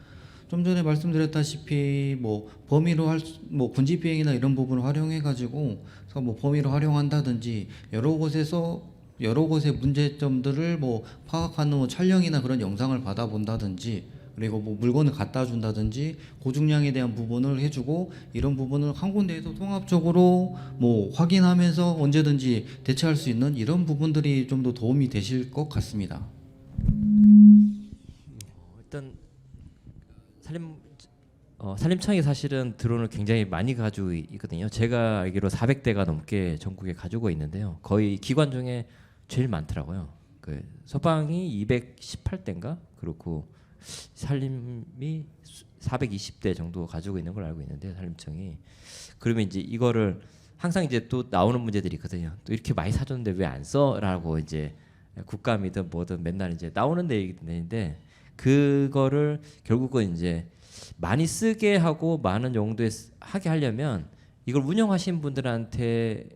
좀 전에 말씀드렸다시피 뭐 범위로 뭐 군지 비행이나 이런 부분을 활용해 가지고 뭐 범위로 활용한다든지 여러 곳의 문제점들을 뭐 파악하는 뭐 촬영이나 그런 영상을 받아본다든지, 그리고 뭐 물건을 갖다 준다든지 고중량에 대한 부분을 해주고, 이런 부분을 한 군데에서 통합적으로 뭐 확인하면서 언제든지 대처할 수 있는 이런 부분들이 좀 더 도움이 되실 것 같습니다. 일단 산림청이 사실은 드론을 굉장히 많이 가지고 있거든요. 제가 알기로 400대가 넘게 전국에 가지고 있는데요. 거의 기관 중에 제일 많더라고요. 그 서방이 218대인가 그렇고 산림이 420대 정도 가지고 있는 걸 알고 있는데, 산림청이. 그러면 이제 이거를 항상 이제 또 나오는 문제들이 있거든요. 또 이렇게 많이 사줬는데 왜 안 써라고 이제 국감이든 뭐든 맨날 이제 나오는 내용인데, 그거를 결국은 이제 많이 쓰게 하고 많은 용도에 하게 하려면 이걸 운영하신 분들한테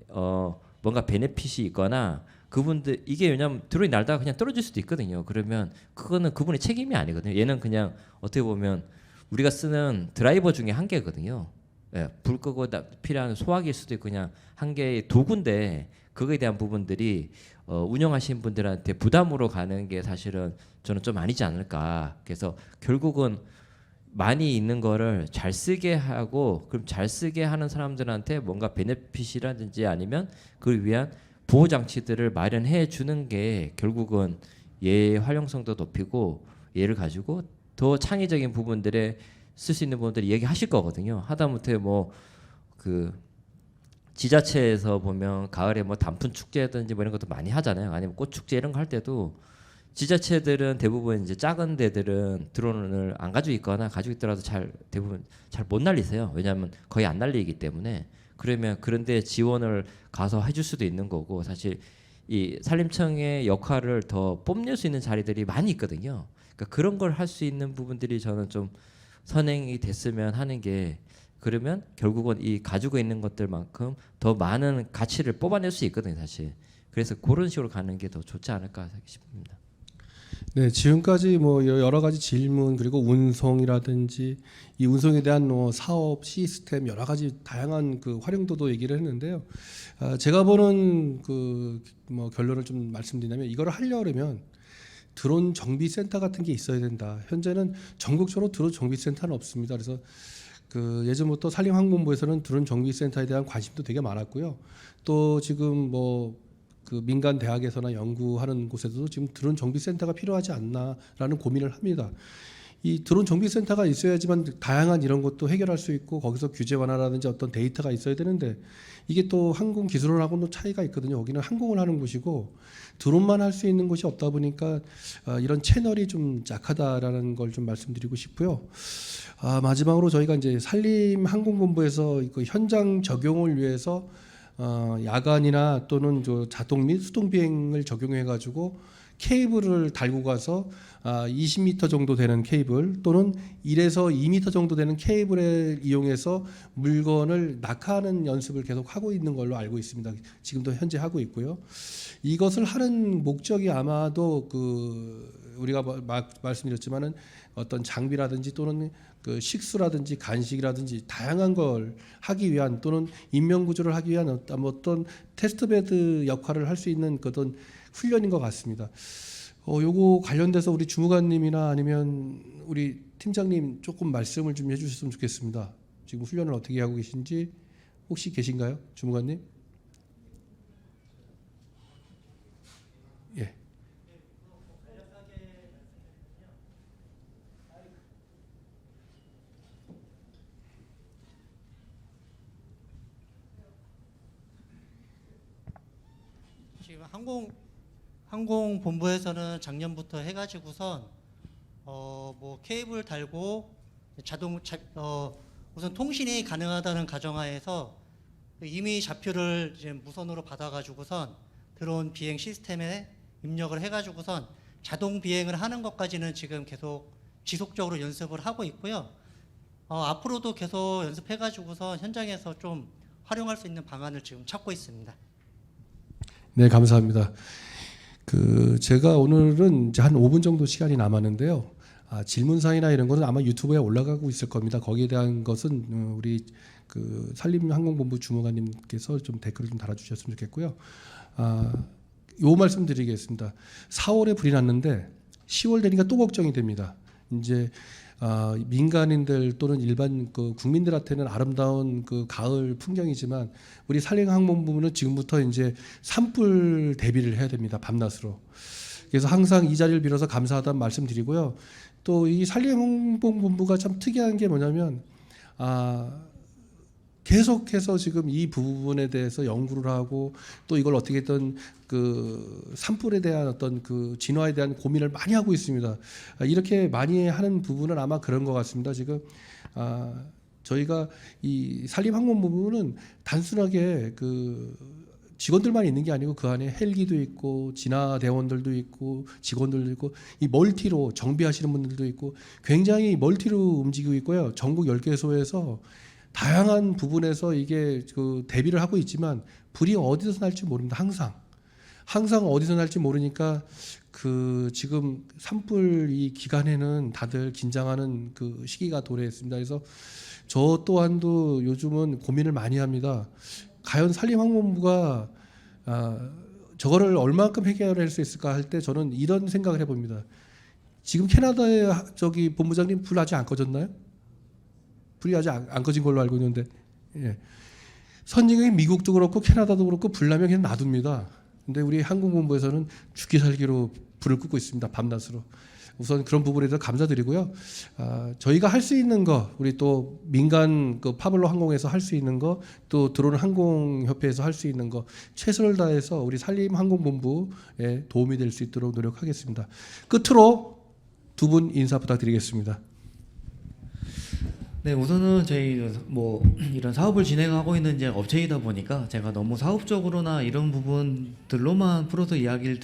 뭔가 베네핏이 있거나, 그분들 이게 왜냐면 드론이 날다가 그냥 떨어질 수도 있거든요. 그러면 그거는 그분의 책임이 아니거든요. 얘는 그냥 어떻게 보면 우리가 쓰는 드라이버 중에 한 개거든요. 예, 불 끄고 필요한 소화기일 수도 있고 그냥 한 개의 도구인데, 그거에 대한 부분들이 운영하신 분들한테 부담으로 가는 게 사실은 저는 좀 아니지 않을까. 그래서 결국은 많이 있는 거를 잘 쓰게 하고, 그럼 잘 쓰게 하는 사람들한테 뭔가 베네핏이라든지 아니면 그걸 위한 보호 장치들을 마련해 주는 게 결국은 얘의 활용성도 높이고 얘를 가지고 더 창의적인 부분들에 쓸 수 있는 부분들을 얘기하실 거거든요. 하다못해 뭐 그 지자체에서 보면 가을에 뭐 단풍 축제든지 뭐 이런 것도 많이 하잖아요. 아니면 꽃 축제 이런 거 할 때도 지자체들은 대부분 이제 작은 데들은 드론을 안 가지고 있거나 가지고 있더라도 대부분 잘 못 날리세요. 왜냐하면 거의 안 날리기 때문에. 그러면 그런데 지원을 가서 해줄 수도 있는 거고, 사실 이 산림청의 역할을 더 뽐낼 수 있는 자리들이 많이 있거든요. 그러니까 그런 걸 할 수 있는 부분들이 저는 좀 선행이 됐으면 하는 게, 그러면 결국은 이 가지고 있는 것들만큼 더 많은 가치를 뽑아낼 수 있거든요, 사실. 그래서 그런 식으로 가는 게 더 좋지 않을까 싶습니다. 네, 지금까지 뭐 여러 가지 질문, 그리고 운송이라든지 이 운송에 대한 뭐 사업 시스템 여러 가지 다양한 그 활용도도 얘기를 했는데요. 제가 보는 그 뭐 결론을 좀 말씀드리자면, 이거를 하려면 드론 정비 센터 같은 게 있어야 된다. 현재는 전국적으로 드론 정비 센터는 없습니다. 그래서 그 예전부터 산림항공부에서는 드론 정비 센터에 대한 관심도 되게 많았고요. 또 지금 뭐 그 민간 대학에서나 연구하는 곳에서도 지금 드론 정비 센터가 필요하지 않나라는 고민을 합니다. 이 드론 정비센터가 있어야지만 다양한 이런 것도 해결할 수 있고 거기서 규제 완화라든지 어떤 데이터가 있어야 되는데 이게 또 항공 기술원하고는 차이가 있거든요. 여기는 항공을 하는 곳이고 드론만 할 수 있는 곳이 없다 보니까 이런 채널이 좀 약하다라는 걸 좀 말씀드리고 싶고요. 마지막으로 저희가 이제 산림항공본부에서 그 현장 적용을 위해서 야간이나 또는 저 자동 및 수동 비행을 적용해 가지고 케이블을 달고 가서 20m 정도 되는 케이블 또는 1에서 2m 정도 되는 케이블을 이용해서 물건을 낙하하는 연습을 계속 하고 있는 걸로 알고 있습니다. 지금도 현재 하고 있고요. 이것을 하는 목적이 아마도 그 우리가 말씀드렸지만은 어떤 장비라든지 또는 그 식수라든지 간식이라든지 다양한 걸 하기 위한 또는 인명 구조를 하기 위한 어떤 테스트베드 역할을 할 수 있는 어떤 훈련인 것 같습니다. 요거 관련돼서 우리 주무관님이나 아니면 우리 팀장님 조금 말씀을 좀 해주셨으면 좋겠습니다. 지금 훈련을 어떻게 하고 계신지 혹시 계신가요, 주무관님? 예. 지금 항공본부에서는 작년부터 해가지고선 뭐 케이블 달고 우선 통신이 가능하다는 가정하에서 이미 좌표를 이제 무선으로 받아가지고선 드론 비행 시스템에 입력을 해가지고선 자동 비행을 하는 것까지는 지금 계속 지속적으로 연습을 하고 있고요. 앞으로도 계속 연습해가지고선 현장에서 좀 활용할 수 있는 방안을 지금 찾고 있습니다. 네, 감사합니다. 제가 오늘은 이제 한 5분 정도 시간이 남았는데요. 질문사항이나 이런 거는 아마 유튜브에 올라가고 있을 겁니다. 거기에 대한 것은 우리 그 산림항공본부 주무관님께서 좀 댓글을 좀 달아주셨으면 좋겠고요. 요 말씀드리겠습니다. 4월에 불이 났는데 10월 되니까 또 걱정이 됩니다. 이제 민간인들 또는 일반 그 국민들한테는 아름다운 그 가을 풍경이지만 우리 산림항공본부는 지금부터 이제 산불 대비를 해야 됩니다. 밤낮으로. 그래서 항상 이 자리를 빌어서 감사하다는 말씀드리고요. 또 이 산림항공본부가 참 특이한 게 뭐냐면 계속해서 지금 이 부분에 대해서 연구를 하고 또 이걸 어떻게든 그 산불에 대한 어떤 그 진화에 대한 고민을 많이 하고 있습니다. 이렇게 많이 하는 부분은 아마 그런 것 같습니다. 지금 저희가 이 산림항공본부는 단순하게 그 직원들만 있는 게 아니고 그 안에 헬기도 있고 진화 대원들도 있고 직원들도 있고 이 멀티로 정비하시는 분들도 있고 굉장히 멀티로 움직이고 있고요. 전국 10개소에서 다양한 부분에서 이게 그 대비를 하고 있지만 불이 어디서 날지 모릅니다. 항상 어디서 날지 모르니까 그 지금 산불 이 기간에는 다들 긴장하는 그 시기가 도래했습니다. 그래서 저 또한도 요즘은 고민을 많이 합니다. 과연 산림항공부가 저거를 얼마만큼 해결할 수 있을까 할 때 저는 이런 생각을 해봅니다. 지금 캐나다의 저기 본부장님 불 아직 안 꺼졌나요? 불이 아직 안 꺼진 걸로 알고 있는데, 예. 선진국인 미국도 그렇고 캐나다도 그렇고 불나면 그냥 놔둡니다. 근데 우리 항공본부에서는 죽기 살기로 불을 끄고 있습니다. 밤낮으로. 우선 그런 부분에 대해서 감사드리고요. 저희가 할 수 있는 거, 우리 또 민간 그 파블로 항공에서 할 수 있는 거, 또 드론 항공협회에서 할 수 있는 거 최선을 다해서 우리 산림항공본부에 도움이 될 수 있도록 노력하겠습니다. 끝으로 두 분 인사 부탁드리겠습니다. 네, 우선은 저희 뭐 이런 사업을 진행하고 있는 이제 업체이다 보니까 제가 너무 사업적으로나 이런 부분들로만 풀어서 이야기를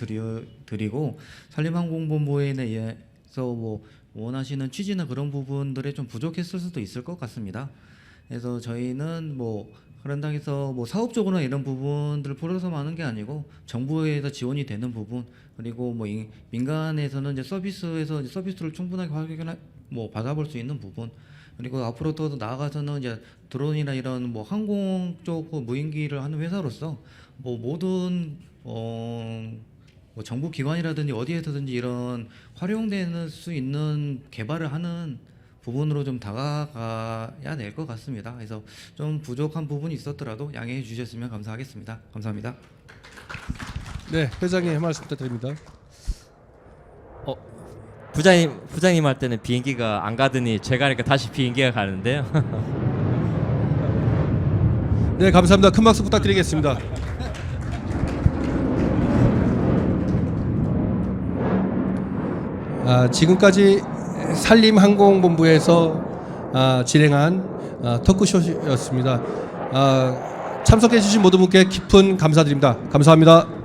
드리고 산림항공본부에서 뭐 원하시는 취지나 그런 부분들에 좀 부족했을 수도 있을 것 같습니다. 그래서 저희는 뭐 그런다고 해서 뭐 사업적으로나 이런 부분들을 풀어서만 하는 게 아니고 정부에서 지원이 되는 부분 그리고 뭐 민간에서는 이제 서비스에서 이제 서비스를 충분하게 받아볼 수 있는 부분 그리고 앞으로 더 나아가서는 이제 드론이나 이런 뭐 항공 쪽 무인기를 하는 회사로서 뭐 모든 뭐 정부 기관이라든지 어디에서든지 이런 활용되는 수 있는 개발을 하는 부분으로 좀 다가가야 될 것 같습니다. 그래서 좀 부족한 부분이 있었더라도 양해해 주셨으면 감사하겠습니다. 감사합니다. 네, 회장님 말씀 부탁드립니다. 부장님 할 때는 비행기가 안 가더니 제가 하니까 다시 비행기가 가는데요. 네, 감사합니다. 큰 박수 부탁드리겠습니다. 지금까지 산림항공본부에서 진행한 토크쇼였습니다. 참석해 주신 모든 분께 깊은 감사드립니다. 감사합니다.